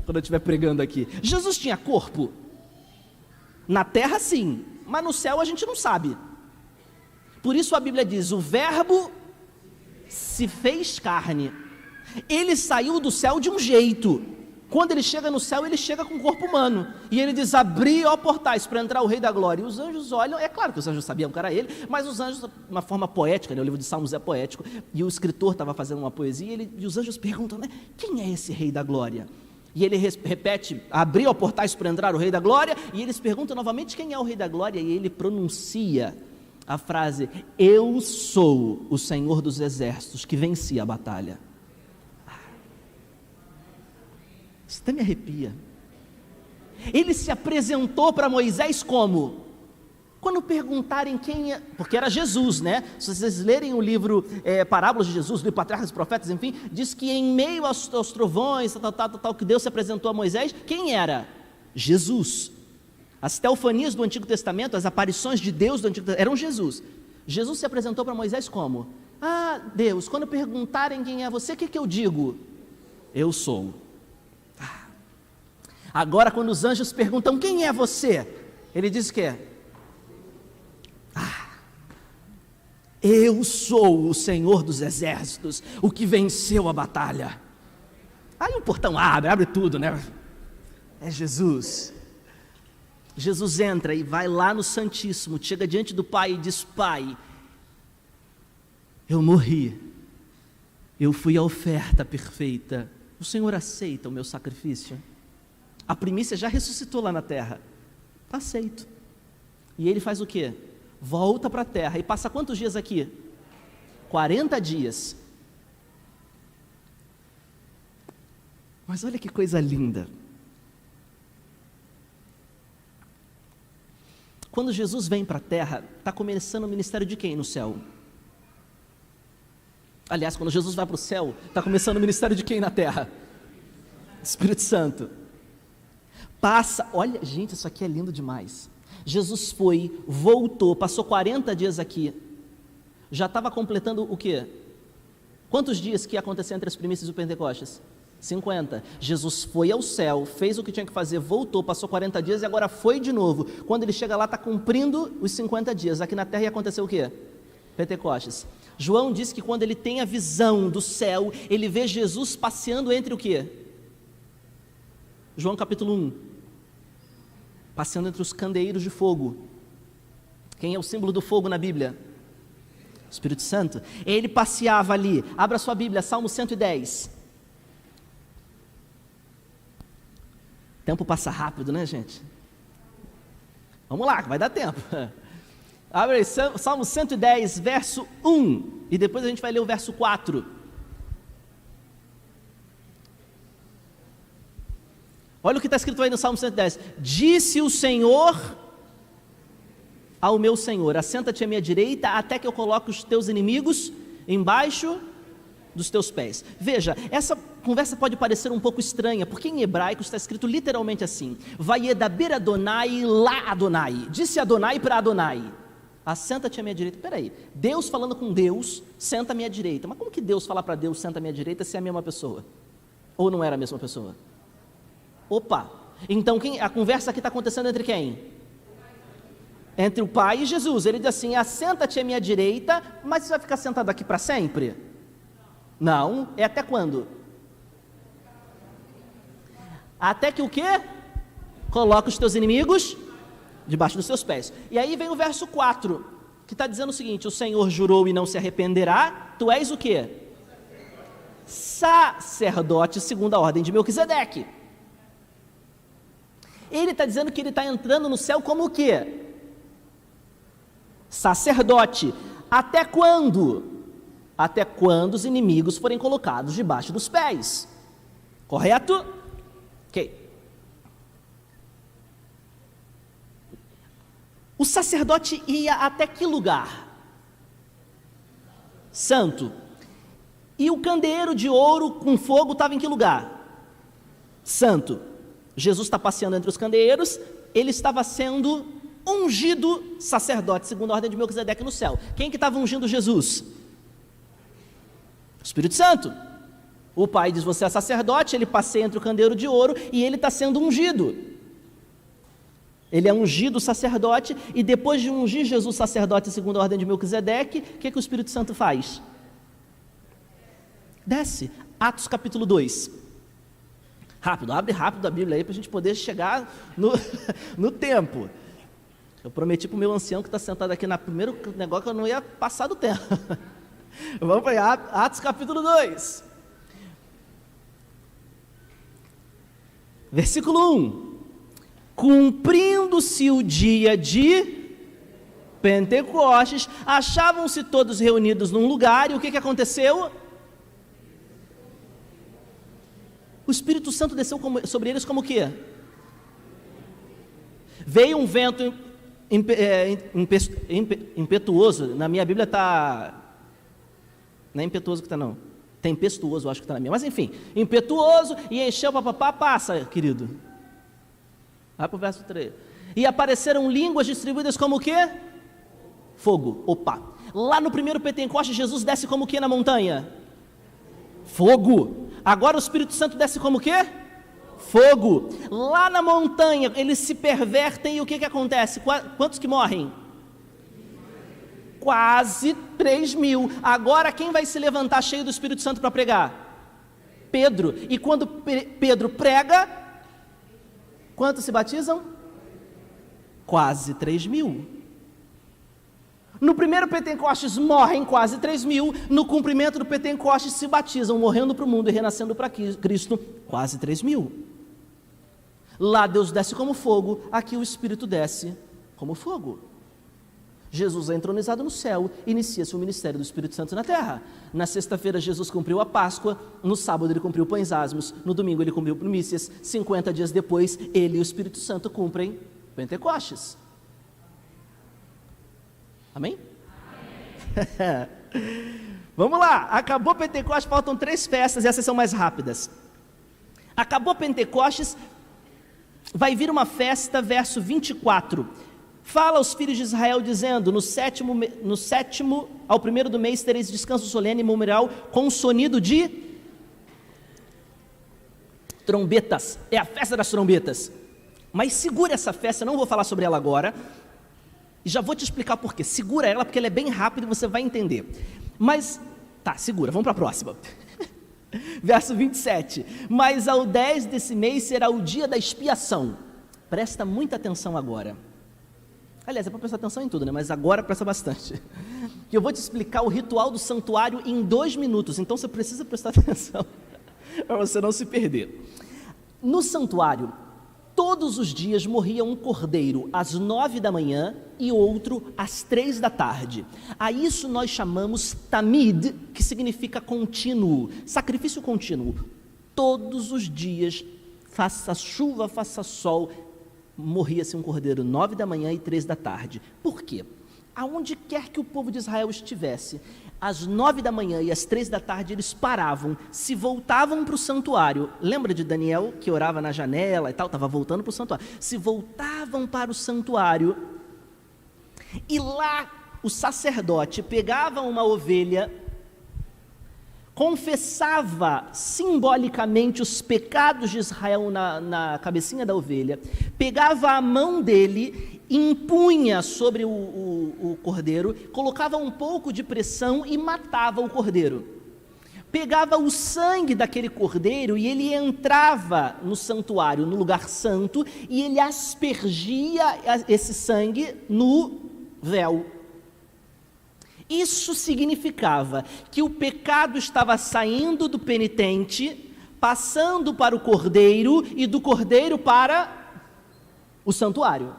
eu estiver pregando aqui. Jesus tinha corpo? Na terra sim, mas no céu a gente não sabe. Por isso a Bíblia diz, o verbo se fez carne. Ele saiu do céu de um jeito. Quando ele chega no céu, ele chega com um corpo humano. E ele diz, abri, ó portais, para entrar o Rei da Glória. E os anjos olham, é claro que os anjos sabiam que era ele, mas os anjos, de uma forma poética, né? O livro de Salmos é poético, e o escritor estava fazendo uma poesia, e os anjos perguntam, né? Quem é esse Rei da Glória? E ele repete, abriu portais para entrar o Rei da Glória, e eles perguntam novamente quem é o Rei da Glória, e ele pronuncia a frase, eu sou o Senhor dos Exércitos, que venci a batalha. Isso até me arrepia. Ele se apresentou para Moisés como? Quando perguntarem quem é, porque era Jesus, né? Se vocês lerem o livro Parábolas de Jesus, o livro Patriarcas e Profetas, enfim, diz que em meio aos trovões, tal, que Deus se apresentou a Moisés, quem era? Jesus. As teofanias do Antigo Testamento, as aparições de Deus do Antigo Testamento, eram Jesus. Jesus se apresentou para Moisés como? Ah, Deus, quando perguntarem quem é você, o que eu digo? Eu sou. Agora quando os anjos perguntam quem é você, ele diz que é, eu sou o Senhor dos Exércitos, o que venceu a batalha. Aí o portão abre tudo, né? É Jesus. Jesus entra e vai lá no Santíssimo, chega diante do Pai e diz, Pai, eu morri, eu fui a oferta perfeita, o Senhor aceita o meu sacrifício? A primícia já ressuscitou lá na terra, está aceito. E ele faz o quê? Volta para a terra, e passa quantos dias aqui? 40 dias. Mas olha que coisa linda. Quando Jesus vem para a terra, está começando o ministério de quem no céu? Aliás, quando Jesus vai para o céu, está começando o ministério de quem na terra? Espírito Santo. Passa, olha, gente, isso aqui é lindo demais. Jesus foi, voltou, passou 40 dias aqui, já estava completando o quê? Quantos dias que ia acontecer entre as primícias e o Pentecostes? 50. Jesus foi ao céu, fez o que tinha que fazer, voltou, passou 40 dias e agora foi de novo. Quando ele chega lá, está cumprindo os 50 dias. Aqui na terra ia acontecer o quê? Pentecostes. João diz que quando ele tem a visão do céu, ele vê Jesus passeando entre o quê? João capítulo 1. Passeando entre os candeeiros de fogo. Quem é o símbolo do fogo na Bíblia? Espírito Santo, ele passeava ali. Abra sua Bíblia, Salmo 110. O tempo passa rápido, né, gente? Vamos lá, vai dar tempo. Abre aí, Salmo 110, verso 1. E depois a gente vai ler o verso 4. Olha o que está escrito aí no Salmo 110. Disse o Senhor ao meu Senhor: assenta-te à minha direita, até que eu coloque os teus inimigos embaixo dos teus pés. Veja, essa conversa pode parecer um pouco estranha, porque em hebraico está escrito literalmente assim: Vayedaber Adonai lá Adonai. Disse Adonai para Adonai: assenta-te à minha direita. Peraí, Deus falando com Deus, senta à minha direita. Mas como que Deus fala para Deus, senta à minha direita, se é a mesma pessoa? Ou não era a mesma pessoa? Opa, então a conversa aqui está acontecendo entre quem? Entre o Pai e Jesus. Ele diz assim: assenta-te à minha direita, mas você vai ficar sentado aqui para sempre? Não, é até quando? Até que o quê? Coloca os teus inimigos debaixo dos seus pés. E aí vem o verso 4, que está dizendo o seguinte: o Senhor jurou e não se arrependerá, tu és o quê? Sacerdote segundo a ordem de Melquisedeque. Ele está dizendo que ele está entrando no céu como o quê? Sacerdote. Até quando? Até quando os inimigos forem colocados debaixo dos pés. Correto? Ok. O sacerdote ia até que lugar? Santo. E o candeeiro de ouro com fogo estava em que lugar? Santo. Jesus está passeando entre os candeeiros, ele estava sendo ungido sacerdote, segundo a ordem de Melquisedeque no céu. Quem que estava ungindo Jesus? O Espírito Santo. O Pai diz: você é sacerdote, ele passeia entre o candeeiro de ouro e ele está sendo ungido. Ele é ungido sacerdote, e depois de ungir Jesus sacerdote segundo a ordem de Melquisedeque, o que o Espírito Santo faz? Desce. Atos capítulo 2. Rápido, abre rápido a Bíblia aí para a gente poder chegar no tempo. Eu prometi para o meu ancião que está sentado aqui no primeiro negócio que eu não ia passar do tempo. Vamos para Atos capítulo 2. Versículo 1. Cumprindo-se o dia de Pentecostes, achavam-se todos reunidos num lugar, e o que aconteceu? O Espírito Santo desceu sobre eles como o quê? Veio um vento impetuoso. Na minha Bíblia está... Não é impetuoso que está não. Tempestuoso, acho que está na minha. Mas enfim, impetuoso, e encheu, papapá, passa, querido. Vai para o verso 3. E apareceram línguas distribuídas como o quê? Fogo. Opa. Lá no primeiro Pentecostes, Jesus desce como o quê na montanha? Fogo. Agora o Espírito Santo desce como o quê? Fogo. Lá na montanha, eles se pervertem e o que acontece? Quantos que morrem? Quase 3.000. Agora quem vai se levantar cheio do Espírito Santo para pregar? Pedro. E quando Pedro prega, quantos se batizam? Quase 3.000. No primeiro Pentecostes morrem quase 3.000, no cumprimento do Pentecostes se batizam, morrendo para o mundo e renascendo para Cristo, quase 3.000. Lá Deus desce como fogo, aqui o Espírito desce como fogo. Jesus é entronizado no céu, inicia-se o ministério do Espírito Santo na terra. Na sexta-feira Jesus cumpriu a Páscoa, no sábado ele cumpriu pães asmos, no domingo ele cumpriu primícias, 50 dias depois ele e o Espírito Santo cumprem Pentecostes. Amém? Vamos lá, acabou Pentecostes, faltam 3 festas, e essas são mais rápidas. Acabou Pentecostes, vai vir uma festa, verso 24. Fala aos filhos de Israel, dizendo: no sétimo ao primeiro do mês tereis descanso solene e memorial, com sonido de trombetas. É a festa das trombetas. Mas segura essa festa, não vou falar sobre ela agora. E já vou te explicar por quê. Segura ela, porque ela é bem rápida e você vai entender. Mas, tá, segura, vamos para a próxima. Verso 27. Mas ao 10 desse mês será o dia da expiação. Presta muita atenção agora. Aliás, é para prestar atenção em tudo, né? Mas agora presta bastante. Que eu vou te explicar o ritual do santuário em 2 minutos, então você precisa prestar atenção para você não se perder. No santuário, todos os dias morria um cordeiro às 9 da manhã e outro às 3 da tarde. A isso nós chamamos tamid, que significa contínuo, sacrifício contínuo. Todos os dias, faça chuva, faça sol, morria-se um cordeiro 9 da manhã e 3 da tarde. Por quê? Aonde quer que o povo de Israel estivesse, às 9 da manhã e às 3 da tarde eles paravam, se voltavam para o santuário. Lembra de Daniel que orava na janela e tal, estava voltando para o santuário. Se voltavam para o santuário e lá o sacerdote pegava uma ovelha, confessava simbolicamente os pecados de Israel na cabecinha da ovelha, pegava a mão dele, impunha sobre o cordeiro, colocava um pouco de pressão e matava o cordeiro. Pegava o sangue daquele cordeiro e ele entrava no santuário, no lugar santo, e ele aspergia esse sangue no véu. Isso significava que o pecado estava saindo do penitente, passando para o cordeiro e do cordeiro para o santuário.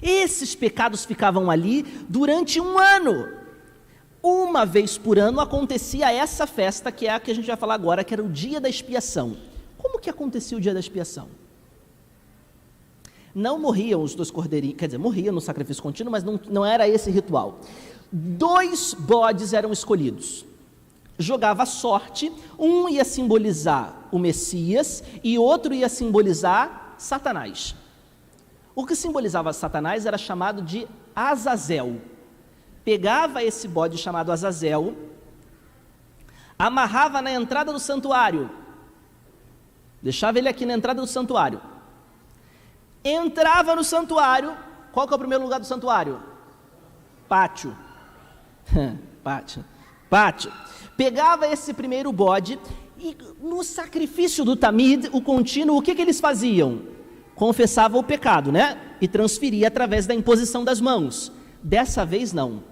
Esses pecados ficavam ali durante 1 ano. Uma vez por ano acontecia essa festa, que é a que a gente vai falar agora, que era o dia da expiação. Como que acontecia o dia da expiação? Não morriam os 2 cordeirinhos, quer dizer, morriam no sacrifício contínuo, mas não era esse ritual. 2 bodes eram escolhidos. Jogava sorte, um ia simbolizar o Messias e outro ia simbolizar Satanás. O que simbolizava Satanás era chamado de Azazel. Pegava esse bode chamado Azazel, amarrava na entrada do santuário, deixava ele aqui na entrada do santuário, entrava no santuário. Qual que é o primeiro lugar do santuário? Pátio. Pátio. Pegava esse primeiro bode e no sacrifício do tamid, o contínuo, o que eles faziam? Confessava o pecado, né? E transferia através da imposição das mãos. Dessa vez não,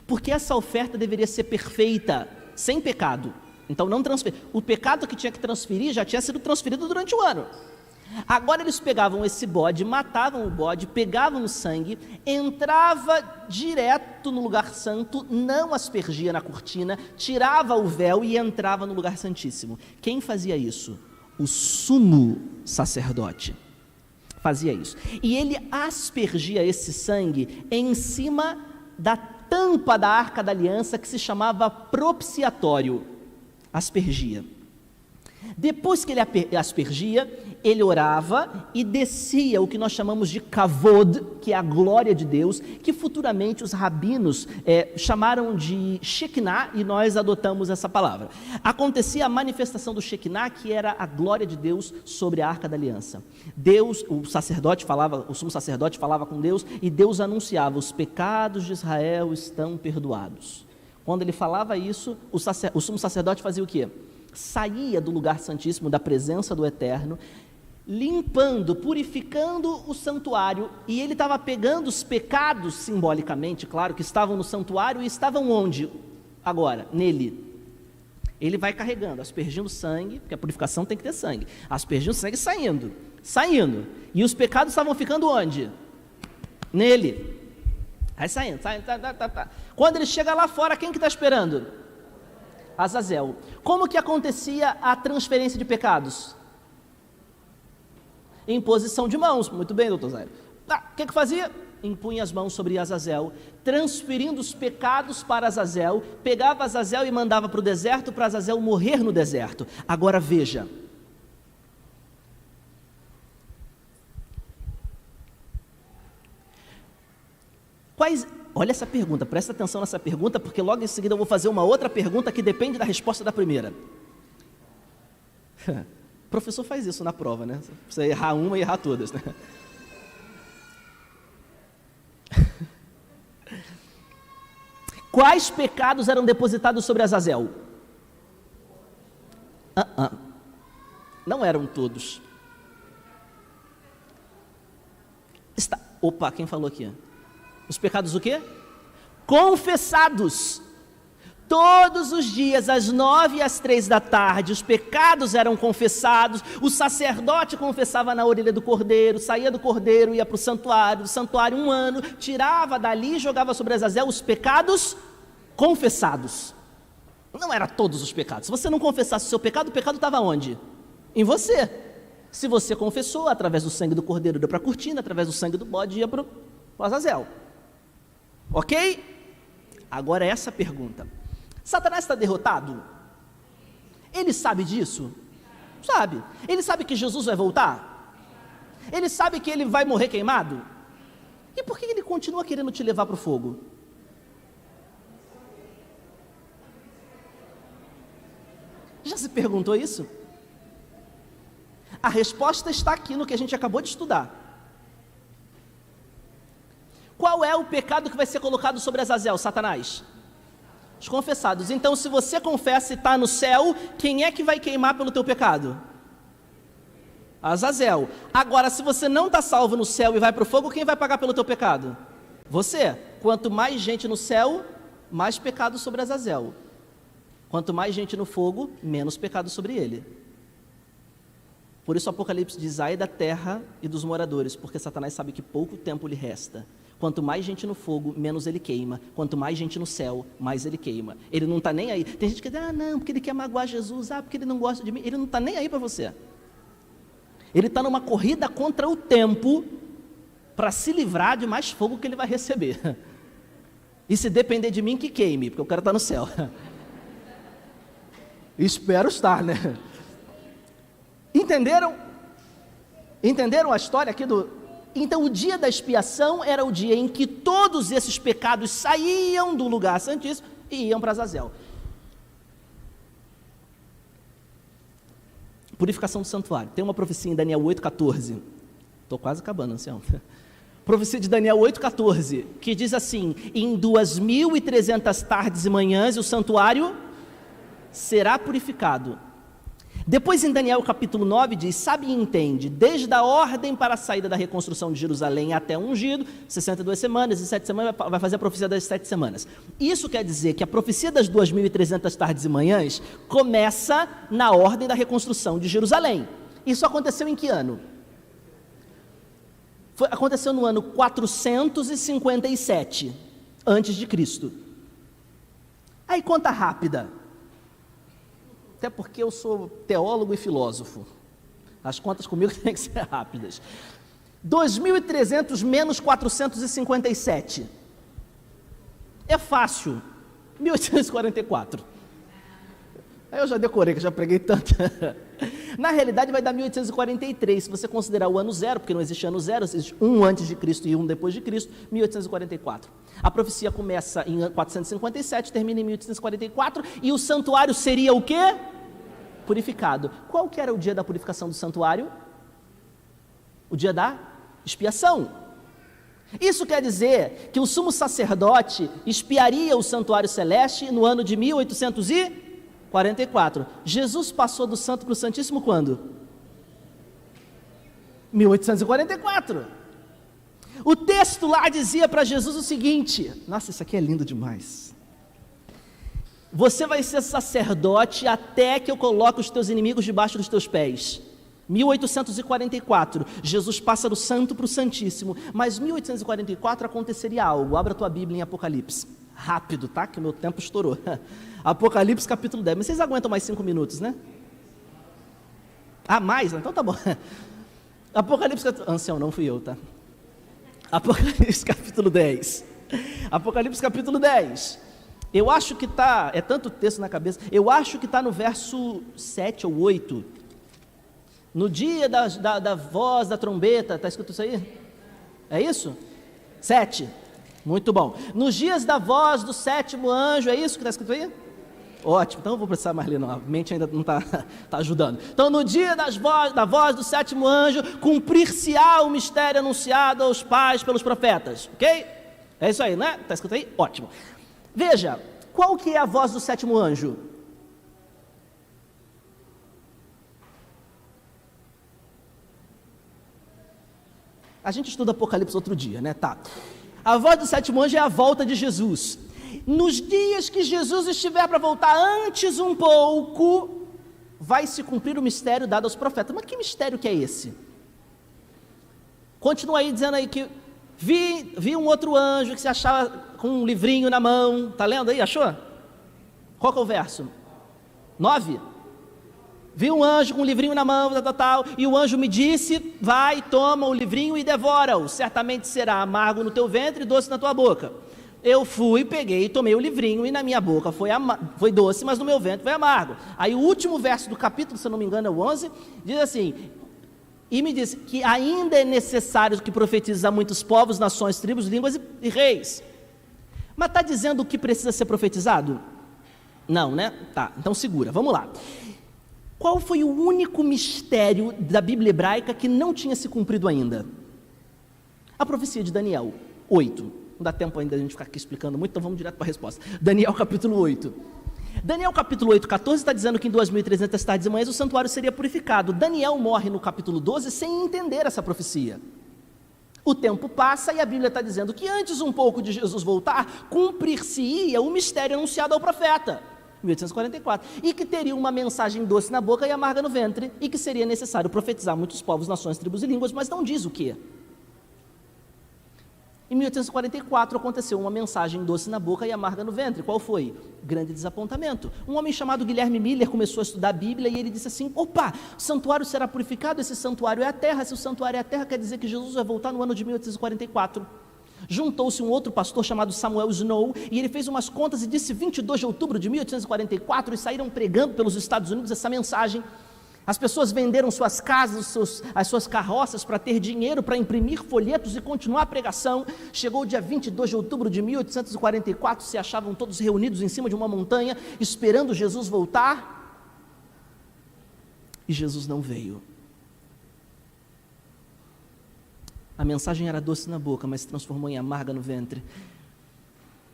porque essa oferta deveria ser perfeita, sem pecado. Então não transferia. O pecado que tinha que transferir já tinha sido transferido durante o ano. Agora eles pegavam esse bode, matavam o bode, pegavam o sangue, entrava direto no lugar santo, não aspergia na cortina, tirava o véu e entrava no lugar santíssimo. Quem fazia isso? O sumo sacerdote fazia isso. E ele aspergia esse sangue em cima da tampa da Arca da Aliança, que se chamava propiciatório. Aspergia. Depois que ele aspergia, ele orava e descia o que nós chamamos de kavod, que é a glória de Deus, que futuramente os rabinos chamaram de Shekinah, e nós adotamos essa palavra. Acontecia a manifestação do Shekinah, que era a glória de Deus sobre a Arca da Aliança. Deus, o sumo sacerdote falava com Deus, e Deus anunciava: os pecados de Israel estão perdoados. Quando ele falava isso, o sumo sacerdote fazia o quê? Saía do lugar santíssimo, da presença do Eterno, limpando, purificando o santuário, e ele estava pegando os pecados, simbolicamente, claro, que estavam no santuário, e estavam onde? Agora, nele. Ele vai carregando, aspergindo sangue, porque a purificação tem que ter sangue, aspergindo sangue, saindo, e os pecados estavam ficando onde? Nele. Aí saindo. Quando ele chega lá fora, quem que está esperando? Azazel. Como que acontecia a transferência de pecados? Imposição de mãos. Muito bem, doutor Zairo. O que fazia? Impunha as mãos sobre Azazel, transferindo os pecados para Azazel, pegava Azazel e mandava para o deserto, para Azazel morrer no deserto. Agora veja. Olha essa pergunta, presta atenção nessa pergunta, porque logo em seguida eu vou fazer uma outra pergunta que depende da resposta da primeira. O professor faz isso na prova, né? Você errar uma e errar todas, né? Quais pecados eram depositados sobre Azazel? Não eram todos. Opa, quem falou aqui? Os pecados o quê? Confessados. Todos os dias, às 9 e às 3 da tarde, os pecados eram confessados, o sacerdote confessava na orelha do cordeiro, saía do cordeiro, ia para o santuário, do santuário 1 ano, tirava dali e jogava sobre Azazel os pecados confessados. Não era todos os pecados. Se você não confessasse o seu pecado, o pecado estava onde? Em você. Se você confessou, através do sangue do cordeiro ia para a cortina, através do sangue do bode ia para o Azazel. Ok? Agora essa pergunta. Satanás está derrotado? Ele sabe disso? Sabe. Ele sabe que Jesus vai voltar? Ele sabe que ele vai morrer queimado? E por que ele continua querendo te levar para o fogo? Já se perguntou isso? A resposta está aqui no que a gente acabou de estudar. Qual é o pecado que vai ser colocado sobre Azazel, Satanás? Os confessados. Então, se você confessa e está no céu, quem é que vai queimar pelo teu pecado? Azazel. Agora, se você não está salvo no céu e vai para o fogo, quem vai pagar pelo teu pecado? Você. Quanto mais gente no céu, mais pecado sobre Azazel. Quanto mais gente no fogo, menos pecado sobre ele. Por isso o Apocalipse diz: ai da terra e dos moradores, porque Satanás sabe que pouco tempo lhe resta. Quanto mais gente no fogo, menos ele queima. Quanto mais gente no céu, mais ele queima. Ele não está nem aí. Tem gente que diz: ah, não, porque ele quer magoar Jesus, porque ele não gosta de mim. Ele não está nem aí para você. Ele está numa corrida contra o tempo para se livrar de mais fogo que ele vai receber. E se depender de mim, que queime, porque o cara está no céu. Espero estar, né? Entenderam? Entenderam a história aqui do... Então, o dia da expiação era o dia em que todos esses pecados saíam do lugar santíssimo e iam para Azazel. Purificação do santuário. Tem uma profecia em Daniel 8,14. Estou quase acabando, ancião. Profecia de Daniel 8,14, que diz assim: em 2.300 tardes e manhãs o santuário será purificado. Depois em Daniel capítulo 9 diz: sabe e entende, desde a ordem para a saída da reconstrução de Jerusalém até o ungido, 62 semanas, e 7 semanas vai fazer a profecia das 7 semanas. Isso quer dizer que a profecia das 2.300 tardes e manhãs começa na ordem da reconstrução de Jerusalém. Isso aconteceu em que ano? Aconteceu no ano 457 antes de Cristo. Aí conta rápida. Até porque eu sou teólogo e filósofo. As contas comigo têm que ser rápidas. 2.300 menos 457. É fácil. 1844. Aí eu já decorei, que eu já preguei tanto. Na realidade vai dar 1843, se você considerar o ano zero, porque não existe ano zero, existe um antes de Cristo e um depois de Cristo, 1844. A profecia começa em 457, termina em 1844, e o santuário seria o quê? Purificado. Qual que era o dia da purificação do santuário? O dia da expiação. Isso quer dizer que o sumo sacerdote expiaria o santuário celeste no ano de 1844. Jesus passou do santo para o santíssimo quando? 1844. O texto lá dizia para Jesus o seguinte: nossa, isso aqui é lindo demais. Você vai ser sacerdote até que eu coloque os teus inimigos debaixo dos teus pés. 1844, Jesus passa do santo para o santíssimo. Mas 1844 aconteceria algo. Abra a tua Bíblia em Apocalipse. Rápido, tá? Que o meu tempo estourou. Apocalipse capítulo 10. Mas vocês aguentam mais 5 minutos, né? Ah, mais? Então tá bom. Apocalipse, ancião, não fui eu, tá? Apocalipse capítulo 10. Apocalipse capítulo 10. Eu acho que está, é tanto texto na cabeça, eu acho que está no verso 7 ou 8. No dia da voz da trombeta, está escrito isso aí? É isso? 7. Muito bom. Nos dias da voz do 7º anjo, é isso que está escrito aí? Ótimo, então eu vou precisar mais ler, não, a mente ainda não está ajudando. Então, no dia da voz do 7º anjo, cumprir-se-á o mistério anunciado aos pais pelos profetas, ok? É isso aí, né? Está escrito aí? Ótimo. Veja, qual que é a voz do 7º anjo? A gente estuda Apocalipse outro dia, né? Tá. A voz do sétimo anjo é a volta de Jesus. Nos dias que Jesus estiver para voltar, antes um pouco, vai se cumprir o mistério dado aos profetas. Mas que mistério que é esse? Continua aí dizendo aí que vi um outro anjo que se achava com um livrinho na mão. Tá lendo aí? Achou? Qual que é o verso? 9? Vi um anjo com um livrinho na mão, tal, e o anjo me disse, vai, toma o livrinho e devora-o, certamente será amargo no teu ventre e doce na tua boca. Eu fui, peguei, tomei o livrinho e na minha boca foi doce, mas no meu ventre foi amargo. Aí o último verso do capítulo, se eu não me engano é o 11, diz assim, e me disse que ainda é necessário que profetize a muitos povos, nações, tribos, línguas e reis. Mas está dizendo o que precisa ser profetizado? Não, né? Tá, então segura, vamos lá. Qual foi o único mistério da Bíblia hebraica que não tinha se cumprido ainda? A profecia de Daniel 8. Não dá tempo ainda de a gente ficar aqui explicando muito, então vamos direto para a resposta. Daniel capítulo 8. Daniel capítulo 8, 14 está dizendo que em 2300 tardes e manhãs o santuário seria purificado. Daniel morre no capítulo 12 sem entender essa profecia. O tempo passa e a Bíblia está dizendo que antes um pouco de Jesus voltar, cumprir-se-ia o mistério anunciado ao profeta. 1844, e que teria uma mensagem doce na boca e amarga no ventre, e que seria necessário profetizar muitos povos, nações, tribos e línguas, mas não diz o que. Em 1844 aconteceu uma mensagem doce na boca e amarga no ventre. Qual foi? Grande desapontamento. Um homem chamado Guilherme Miller começou a estudar a Bíblia e ele disse assim, opa, o santuário será purificado, esse santuário é a terra, se o santuário é a terra quer dizer que Jesus vai voltar no ano de 1844. Juntou-se um outro pastor chamado Samuel Snow e ele fez umas contas e disse 22 de outubro de 1844 e saíram pregando pelos Estados Unidos essa mensagem. As pessoas venderam suas casas, as suas carroças para ter dinheiro, para imprimir folhetos e continuar a pregação. Chegou o dia 22 de outubro de 1844, se achavam todos reunidos em cima de uma montanha, esperando Jesus voltar. E Jesus não veio. A mensagem era doce na boca, mas se transformou em amarga no ventre.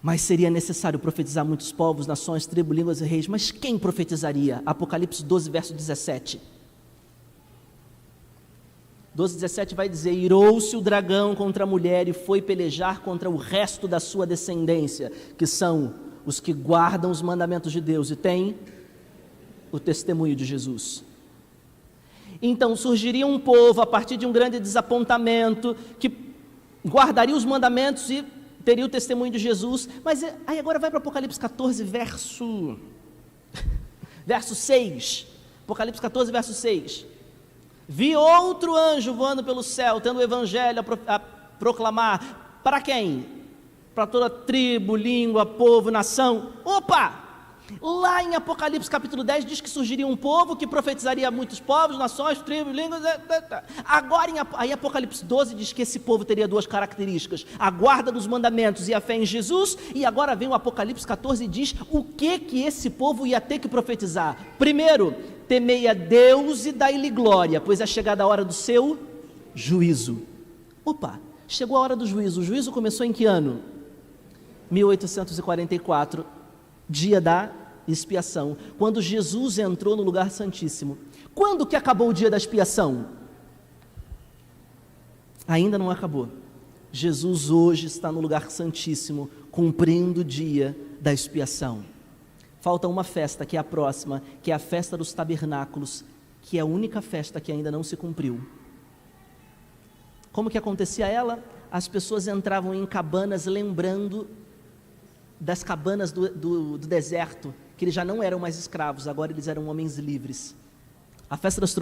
Mas seria necessário profetizar muitos povos, nações, tribos, línguas e reis. Mas quem profetizaria? Apocalipse 12, verso 17. 12, 17 vai dizer, irou-se o dragão contra a mulher e foi pelejar contra o resto da sua descendência, que são os que guardam os mandamentos de Deus e têm o testemunho de Jesus. Então surgiria um povo a partir de um grande desapontamento, que guardaria os mandamentos e teria o testemunho de Jesus. Mas aí agora vai para Apocalipse 14, verso 6. Apocalipse 14, verso 6. Vi outro anjo voando pelo céu, tendo o evangelho a proclamar. Para quem? Para toda tribo, língua, povo, nação. Opa! Lá em Apocalipse capítulo 10 diz que surgiria um povo que profetizaria a muitos povos, nações, tribos, línguas. Agora aí Apocalipse 12 diz que esse povo teria duas características: a guarda dos mandamentos e a fé em Jesus. E agora vem o Apocalipse 14 e diz o que esse povo ia ter que profetizar. Primeiro, temei a Deus e dai-lhe glória, pois é chegada a hora do seu juízo. Opa, chegou a hora do juízo. O juízo começou em que ano? 1844. Dia da expiação, quando Jesus entrou no lugar santíssimo. Quando que acabou o dia da expiação? Ainda não acabou. Jesus hoje está no lugar santíssimo, cumprindo o dia da expiação. Falta uma festa que é a próxima, que é a festa dos tabernáculos, que é a única festa que ainda não se cumpriu. Como que acontecia ela? As pessoas entravam em cabanas lembrando das cabanas do deserto, que eles já não eram mais escravos, agora eles eram homens livres. A festa dos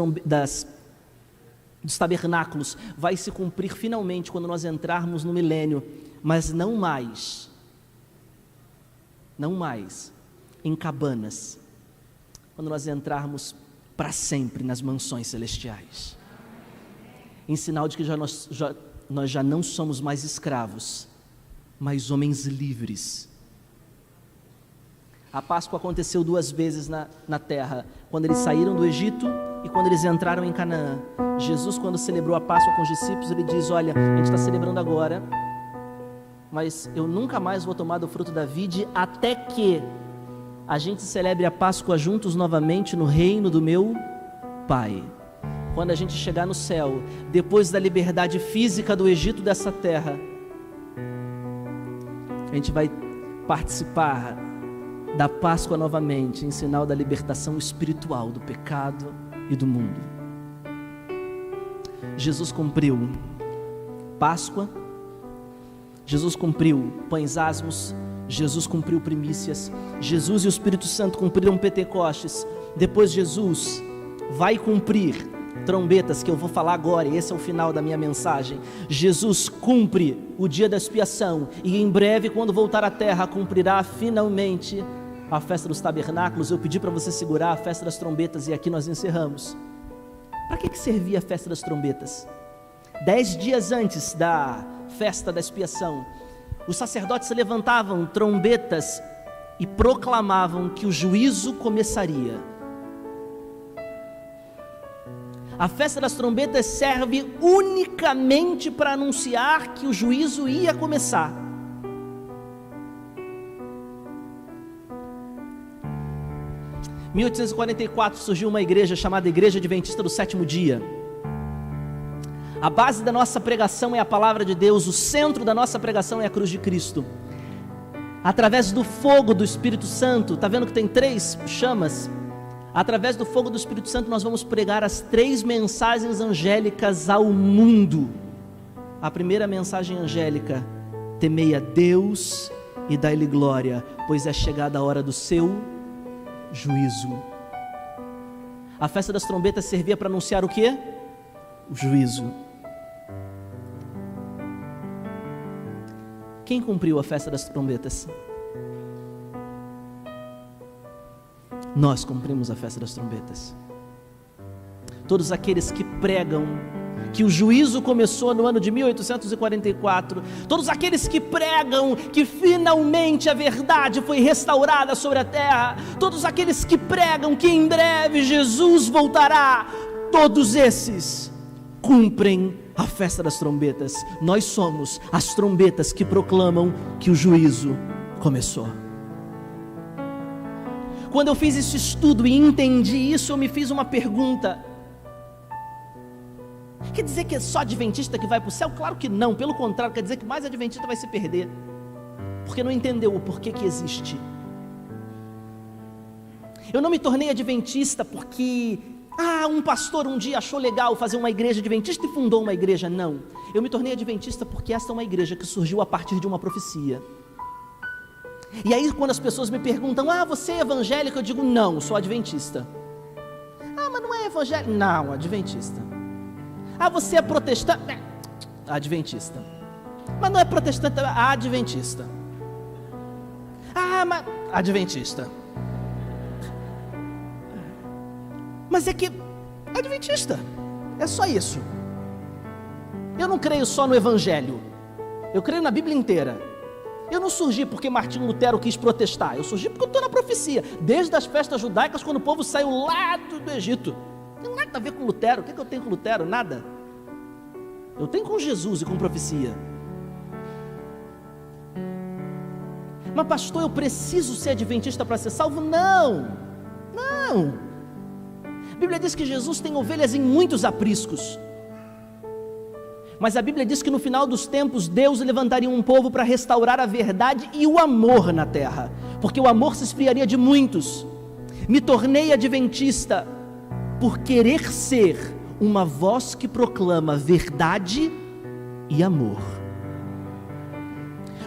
tabernáculos vai se cumprir finalmente quando nós entrarmos no milênio, mas não mais em cabanas, quando nós entrarmos para sempre nas mansões celestiais, em sinal de que nós já não somos mais escravos, mas homens livres. A Páscoa aconteceu 2 vezes na terra, quando eles saíram do Egito e quando eles entraram em Canaã. Jesus, quando celebrou a Páscoa com os discípulos, ele diz, olha, a gente está celebrando agora, mas eu nunca mais vou tomar do fruto da vide até que a gente celebre a Páscoa juntos novamente no reino do meu Pai. quando a gente chegar no céu, depois da liberdade física do Egito dessa terra, a gente vai participar da Páscoa novamente, em sinal da libertação espiritual do pecado e do mundo. Jesus cumpriu Páscoa, Jesus cumpriu pães asmos, Jesus cumpriu primícias, Jesus e o Espírito Santo cumpriram Pentecostes. Depois Jesus vai cumprir trombetas, que eu vou falar agora, e esse é o final da minha mensagem. Jesus cumpre o dia da expiação, e em breve, quando voltar à terra, cumprirá finalmente a festa dos tabernáculos. Eu pedi para você segurar a festa das trombetas, e aqui nós encerramos. Para que servia a festa das trombetas? 10 dias antes da festa da expiação, os sacerdotes levantavam trombetas e proclamavam que o juízo começaria. A festa das trombetas serve unicamente para anunciar que o juízo ia começar. Em 1844 surgiu uma igreja chamada Igreja Adventista do Sétimo Dia. A base da nossa pregação é a palavra de Deus, o centro da nossa pregação é a cruz de Cristo. Através do fogo do Espírito Santo, está vendo que tem 3 chamas? Através do fogo do Espírito Santo nós vamos pregar as 3 mensagens angélicas ao mundo. A primeira mensagem angélica: temei a Deus e dai-lhe glória, pois é chegada a hora do seu juízo. A festa das trombetas servia para anunciar o quê? O juízo. Quem cumpriu a festa das trombetas? Nós cumprimos a festa das trombetas. Todos aqueles que pregam que o juízo começou no ano de 1844, todos aqueles que pregam que finalmente a verdade foi restaurada sobre a terra, todos aqueles que pregam que em breve Jesus voltará, todos esses cumprem a festa das trombetas. Nós somos as trombetas que proclamam que o juízo começou. Quando eu fiz esse estudo e entendi isso, eu me fiz uma pergunta: quer dizer que é só adventista que vai para o céu? Claro que não, pelo contrário, quer dizer que mais adventista vai se perder, porque não entendeu o porquê que existe. Eu não me tornei adventista porque um pastor um dia achou legal fazer uma igreja adventista e fundou uma igreja. Não, eu me tornei adventista porque esta é uma igreja que surgiu a partir de uma profecia. E aí quando as pessoas me perguntam: você é evangélico? Eu digo: não, sou adventista. Mas não é evangélico? Não, adventista. Você é protestante? Adventista. Mas não é protestante? Adventista. Mas adventista. Mas é que adventista, é só isso. Eu não creio só no evangelho, eu creio na Bíblia inteira. Eu não surgi porque Martinho Lutero quis protestar, eu surgi porque eu estou na profecia, desde as festas judaicas, quando o povo saiu lá do Egito. Não tem nada a ver com Lutero. O que eu tenho com Lutero? Nada. Eu tenho com Jesus e com profecia. Mas pastor, eu preciso ser adventista para ser salvo? Não. A Bíblia diz que Jesus tem ovelhas em muitos apriscos, mas a Bíblia diz que no final dos tempos Deus levantaria um povo para restaurar a verdade e o amor na terra, porque o amor se esfriaria de muitos. Me tornei adventista por querer ser uma voz que proclama verdade e amor.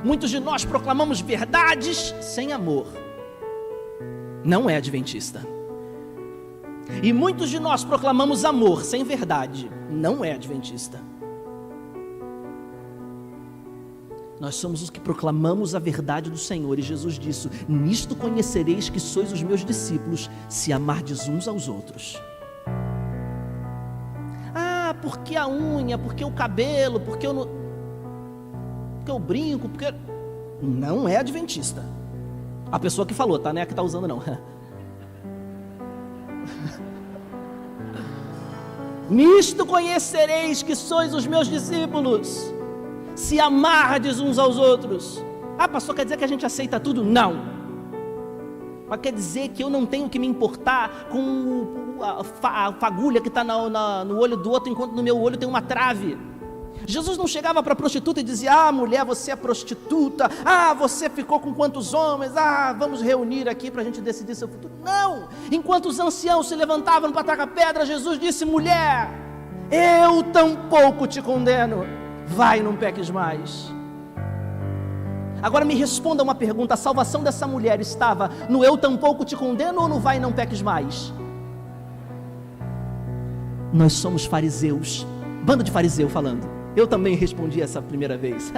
Muitos de nós proclamamos verdades sem amor, não é adventista. E muitos de nós proclamamos amor sem verdade, não é adventista. Nós somos os que proclamamos a verdade do Senhor, e Jesus disse: nisto conhecereis que sois os meus discípulos, se amardes uns aos outros. Porque a unha, porque o cabelo, porque eu brinco, porque... Não é adventista. A pessoa que falou, tá? Não é a que está usando, não. Nisto conhecereis que sois os meus discípulos, se amardes uns aos outros. Pastor, quer dizer que a gente aceita tudo? Não. Mas quer dizer que eu não tenho que me importar com a fagulha que está no olho do outro, enquanto no meu olho tem uma trave. Jesus não chegava para a prostituta e dizia: mulher, você é prostituta, você ficou com quantos homens, vamos reunir aqui para a gente decidir seu futuro. Não, enquanto os anciãos se levantavam para tacar pedra, Jesus disse: mulher, eu tampouco te condeno, vai, não peques mais. Agora me responda uma pergunta: a salvação dessa mulher estava no eu tampouco te condeno ou no vai, não peques mais? Nós somos fariseus, bando de fariseu falando. Eu também respondi essa primeira vez.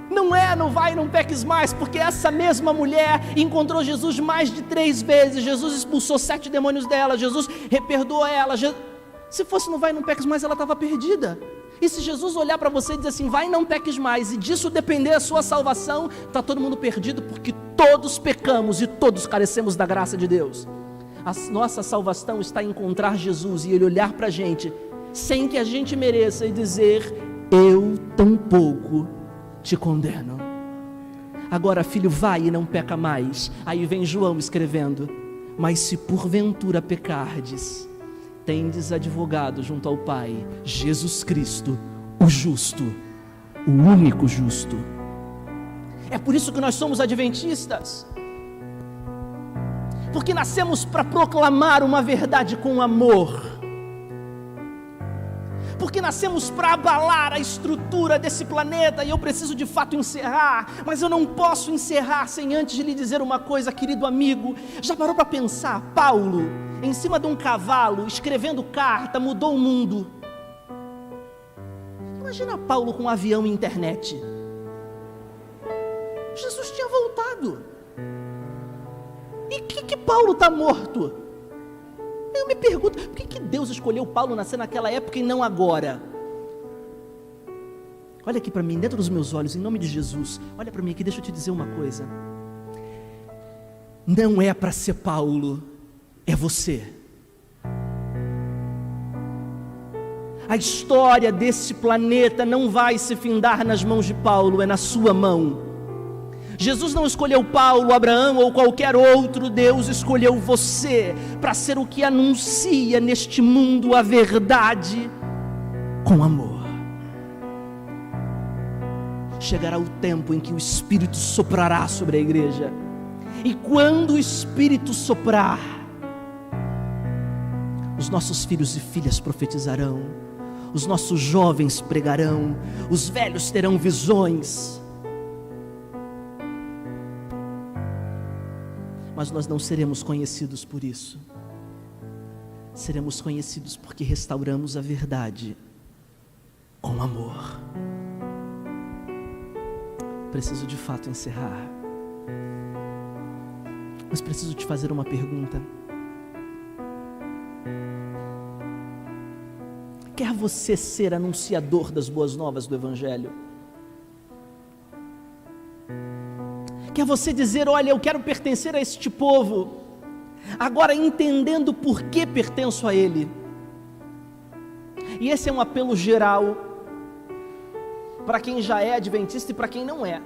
Não é, não vai, não peques mais, porque essa mesma mulher encontrou Jesus mais de 3 vezes. Jesus expulsou 7 demônios dela, Jesus perdoou ela. Se fosse não vai, não peques mais, ela estava perdida. E se Jesus olhar para você e dizer assim: vai, não peques mais, e disso depender a sua salvação, está todo mundo perdido, porque todos pecamos e todos carecemos da graça de Deus. A nossa salvação está em encontrar Jesus e Ele olhar para a gente sem que a gente mereça e dizer: eu tampouco te condeno. Agora, filho, vai e não peca mais. Aí vem João escrevendo: mas se porventura pecardes, tendes advogado junto ao Pai, Jesus Cristo, o justo, o único justo. É por isso que nós somos adventistas, porque nascemos para proclamar uma verdade com amor, porque nascemos para abalar a estrutura desse planeta. E eu preciso de fato encerrar, mas eu não posso encerrar sem antes lhe dizer uma coisa, querido amigo. Já parou para pensar? Paulo, em cima de um cavalo, escrevendo carta, mudou o mundo. Imagina Paulo com um avião e internet. Jesus tinha voltado. E que Paulo está morto? Eu me pergunto, por que Deus escolheu Paulo nascer naquela época e não agora? Olha aqui para mim, dentro dos meus olhos, em nome de Jesus. Olha para mim aqui, deixa eu te dizer uma coisa. Não é para ser Paulo, é você. A história desse planeta não vai se findar nas mãos de Paulo, é na sua mão. Jesus não escolheu Paulo, Abraão ou qualquer outro. Deus escolheu você para ser o que anuncia neste mundo a verdade com amor. Chegará o tempo em que o Espírito soprará sobre a igreja, e quando o Espírito soprar, os nossos filhos e filhas profetizarão, os nossos jovens pregarão, os velhos terão visões. Mas nós não seremos conhecidos por isso. Seremos conhecidos porque restauramos a verdade com amor. Preciso de fato encerrar, mas preciso te fazer uma pergunta. Quer você ser anunciador das boas novas do Evangelho? Quer você dizer: olha, eu quero pertencer a este povo, agora entendendo por que pertenço a ele? E esse é um apelo geral, para quem já é adventista e para quem não é,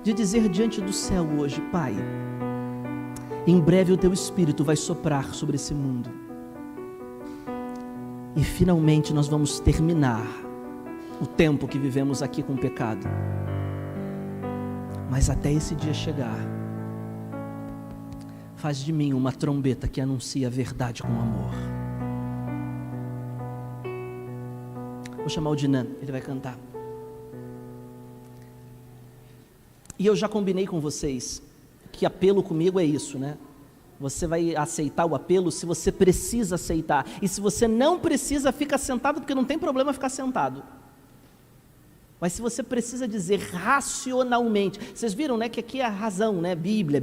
de dizer diante do céu hoje: Pai, em breve o Teu Espírito vai soprar sobre esse mundo, e finalmente nós vamos terminar o tempo que vivemos aqui com o pecado. Mas até esse dia chegar, faz de mim uma trombeta que anuncia a verdade com amor. Vou chamar o Dinan, ele vai cantar. E eu já combinei com vocês que apelo comigo é isso, né? Você vai aceitar o apelo se você precisa aceitar. E se você não precisa, fica sentado, porque não tem problema ficar sentado. Mas se você precisa dizer racionalmente, vocês viram, né, que aqui é a razão, né, Bíblia,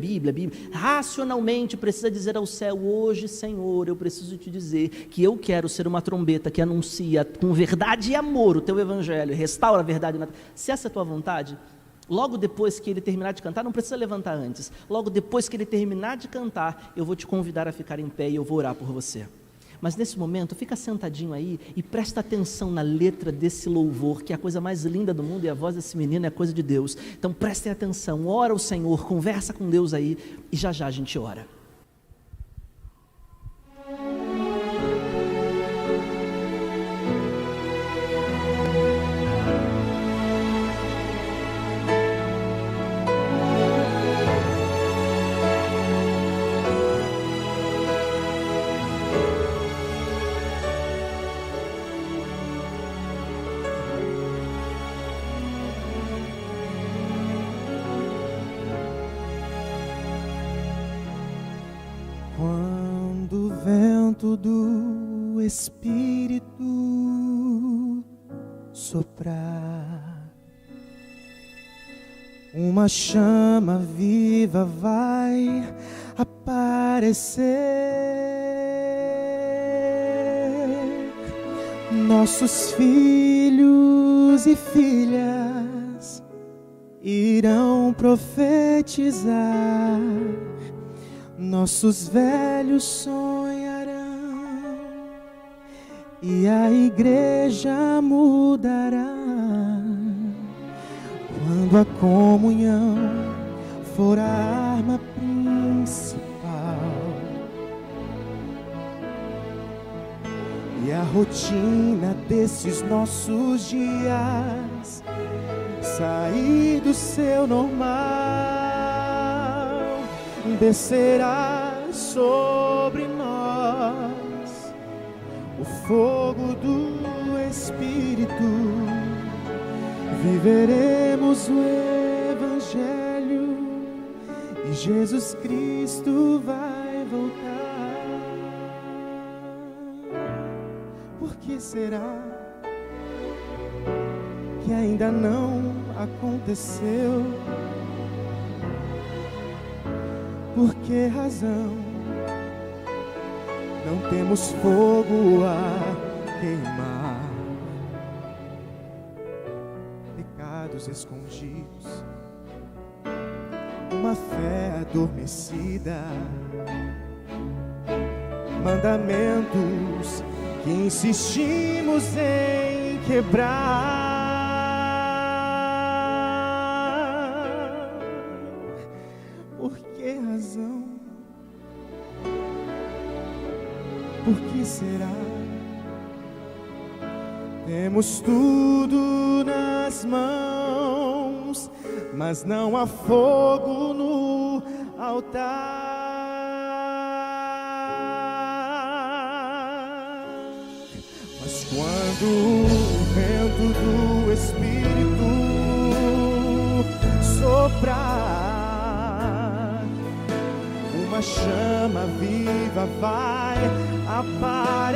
racionalmente precisa dizer ao céu: hoje, Senhor, eu preciso te dizer que eu quero ser uma trombeta que anuncia com verdade e amor o Teu Evangelho, restaura a verdade. Se essa é a tua vontade, logo depois que ele terminar de cantar, não precisa levantar antes, logo depois que ele terminar de cantar, eu vou te convidar a ficar em pé e eu vou orar por você. Mas nesse momento, fica sentadinho aí e presta atenção na letra desse louvor, que é a coisa mais linda do mundo, e a voz desse menino é coisa de Deus. Então prestem atenção, ora ao Senhor, conversa com Deus aí, e já já a gente ora. Quando o vento do Espírito soprar, uma chama viva vai aparecer. Nossos filhos e filhas irão profetizar. Nossos velhos sonharão e a igreja mudará. Quando a comunhão for a arma principal e a rotina desses nossos dias sair do seu normal, descerá sobre nós o fogo do Espírito. Viveremos o Evangelho e Jesus Cristo vai voltar. Por que será que ainda não aconteceu? Por que razão não temos fogo a queimar? Pecados escondidos, uma fé adormecida, mandamentos que insistimos em quebrar. Por que razão? Por que será? Temos tudo nas mãos, mas não há fogo no altar. Mas quando o vento do Espírito soprar, uma chama viva vai aparecer.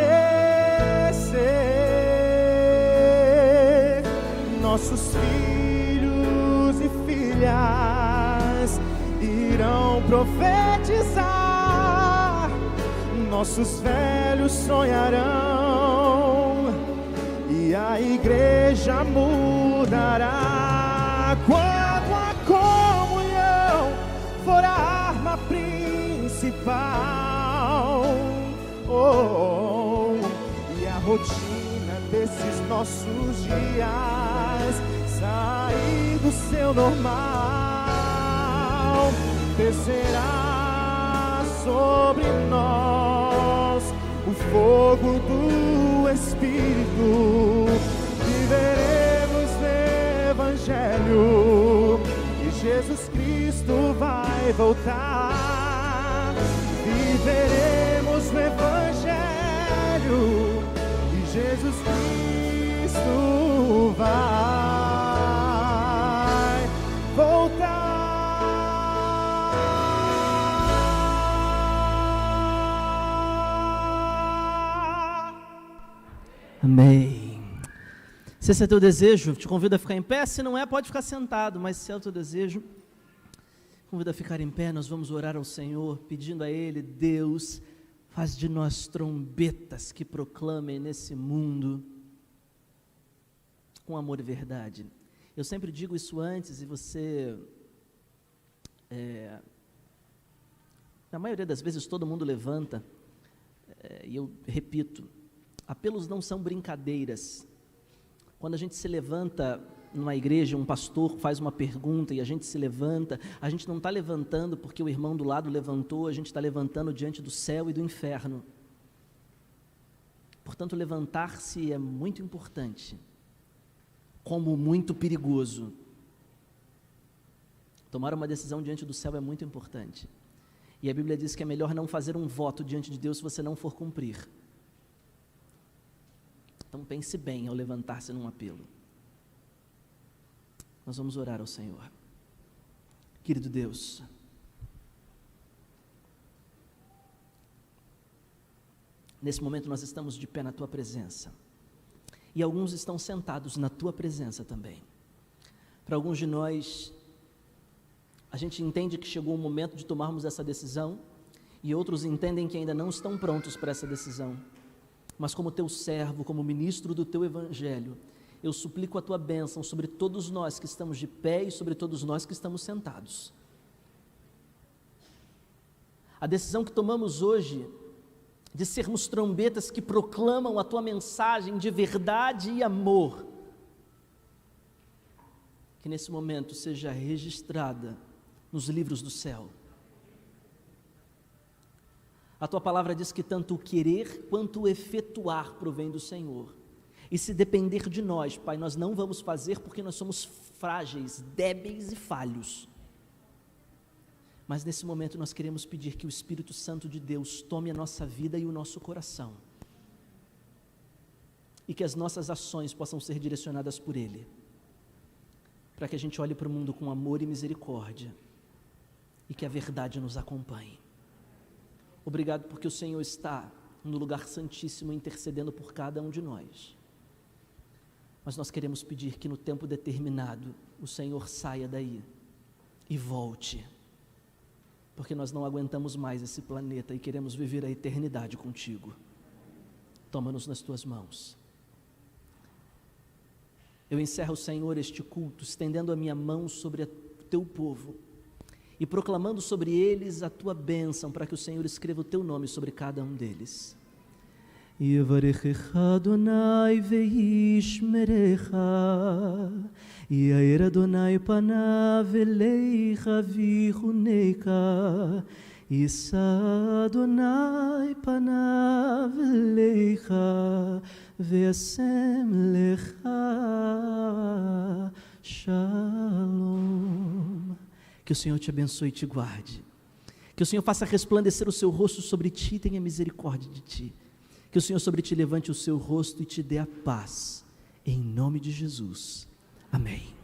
Nossos filhos e filhas irão profetizar. Nossos velhos sonharão e a igreja mudará. Quando a comunhão for a arma principal, e a rotina desses nossos dias sair do seu normal, descerá sobre nós o fogo do Espírito. Viveremos no Evangelho e Jesus Cristo vai voltar. Viveremos no Evangelho e Jesus Cristo vai voltar. Amém. Se esse é teu desejo, te convido a ficar em pé. Se não é, pode ficar sentado, mas se é o teu desejo, convido a ficar em pé. Nós vamos orar ao Senhor, pedindo a Ele: Deus, faz de nós trombetas que proclamem nesse mundo com amor e verdade. Eu sempre digo isso antes, e você, na maioria das vezes todo mundo levanta, e eu repito, apelos não são brincadeiras. Quando a gente se levanta numa igreja, um pastor faz uma pergunta e a gente se levanta, a gente não está levantando porque o irmão do lado levantou, a gente está levantando diante do céu e do inferno. Portanto, levantar-se é muito importante, como muito perigoso. Tomar uma decisão diante do céu é muito importante. E a Bíblia diz que é melhor não fazer um voto diante de Deus se você não for cumprir. Então pense bem ao levantar-se num apelo. Nós vamos orar ao Senhor. Querido Deus, nesse momento nós estamos de pé na Tua presença. E alguns estão sentados na Tua presença também. Para alguns de nós, a gente entende que chegou o momento de tomarmos essa decisão, e outros entendem que ainda não estão prontos para essa decisão. Mas como Teu servo, como ministro do Teu Evangelho, eu suplico a Tua bênção sobre todos nós que estamos de pé e sobre todos nós que estamos sentados. A decisão que tomamos hoje, de sermos trombetas que proclamam a Tua mensagem de verdade e amor, que nesse momento seja registrada nos livros do céu. A Tua palavra diz que tanto o querer quanto o efetuar provém do Senhor. E se depender de nós, Pai, nós não vamos fazer porque nós somos frágeis, débeis e falhos. Mas nesse momento nós queremos pedir que o Espírito Santo de Deus tome a nossa vida e o nosso coração. E que as nossas ações possam ser direcionadas por Ele. Para que a gente olhe para o mundo com amor e misericórdia. E que a verdade nos acompanhe. Obrigado porque o Senhor está no lugar santíssimo intercedendo por cada um de nós. Mas nós queremos pedir que no tempo determinado o Senhor saia daí e volte, porque nós não aguentamos mais esse planeta e queremos viver a eternidade contigo. Toma-nos nas tuas mãos. Eu encerro, Senhor, este culto, estendendo a minha mão sobre o teu povo e proclamando sobre eles a tua bênção, para que o Senhor escreva o teu nome sobre cada um deles. יברכך אדוני וישמרך, יאיר אדוני פניו אליך ויחונקה, יישא אדוני פניו אליך וישם לך shalom. Que o Senhor te abençoe e te guarde. Que o Senhor faça resplandecer o seu rosto sobre ti e tenha misericórdia de ti. Que o Senhor sobre ti levante o seu rosto e te dê a paz. Em nome de Jesus. Amém.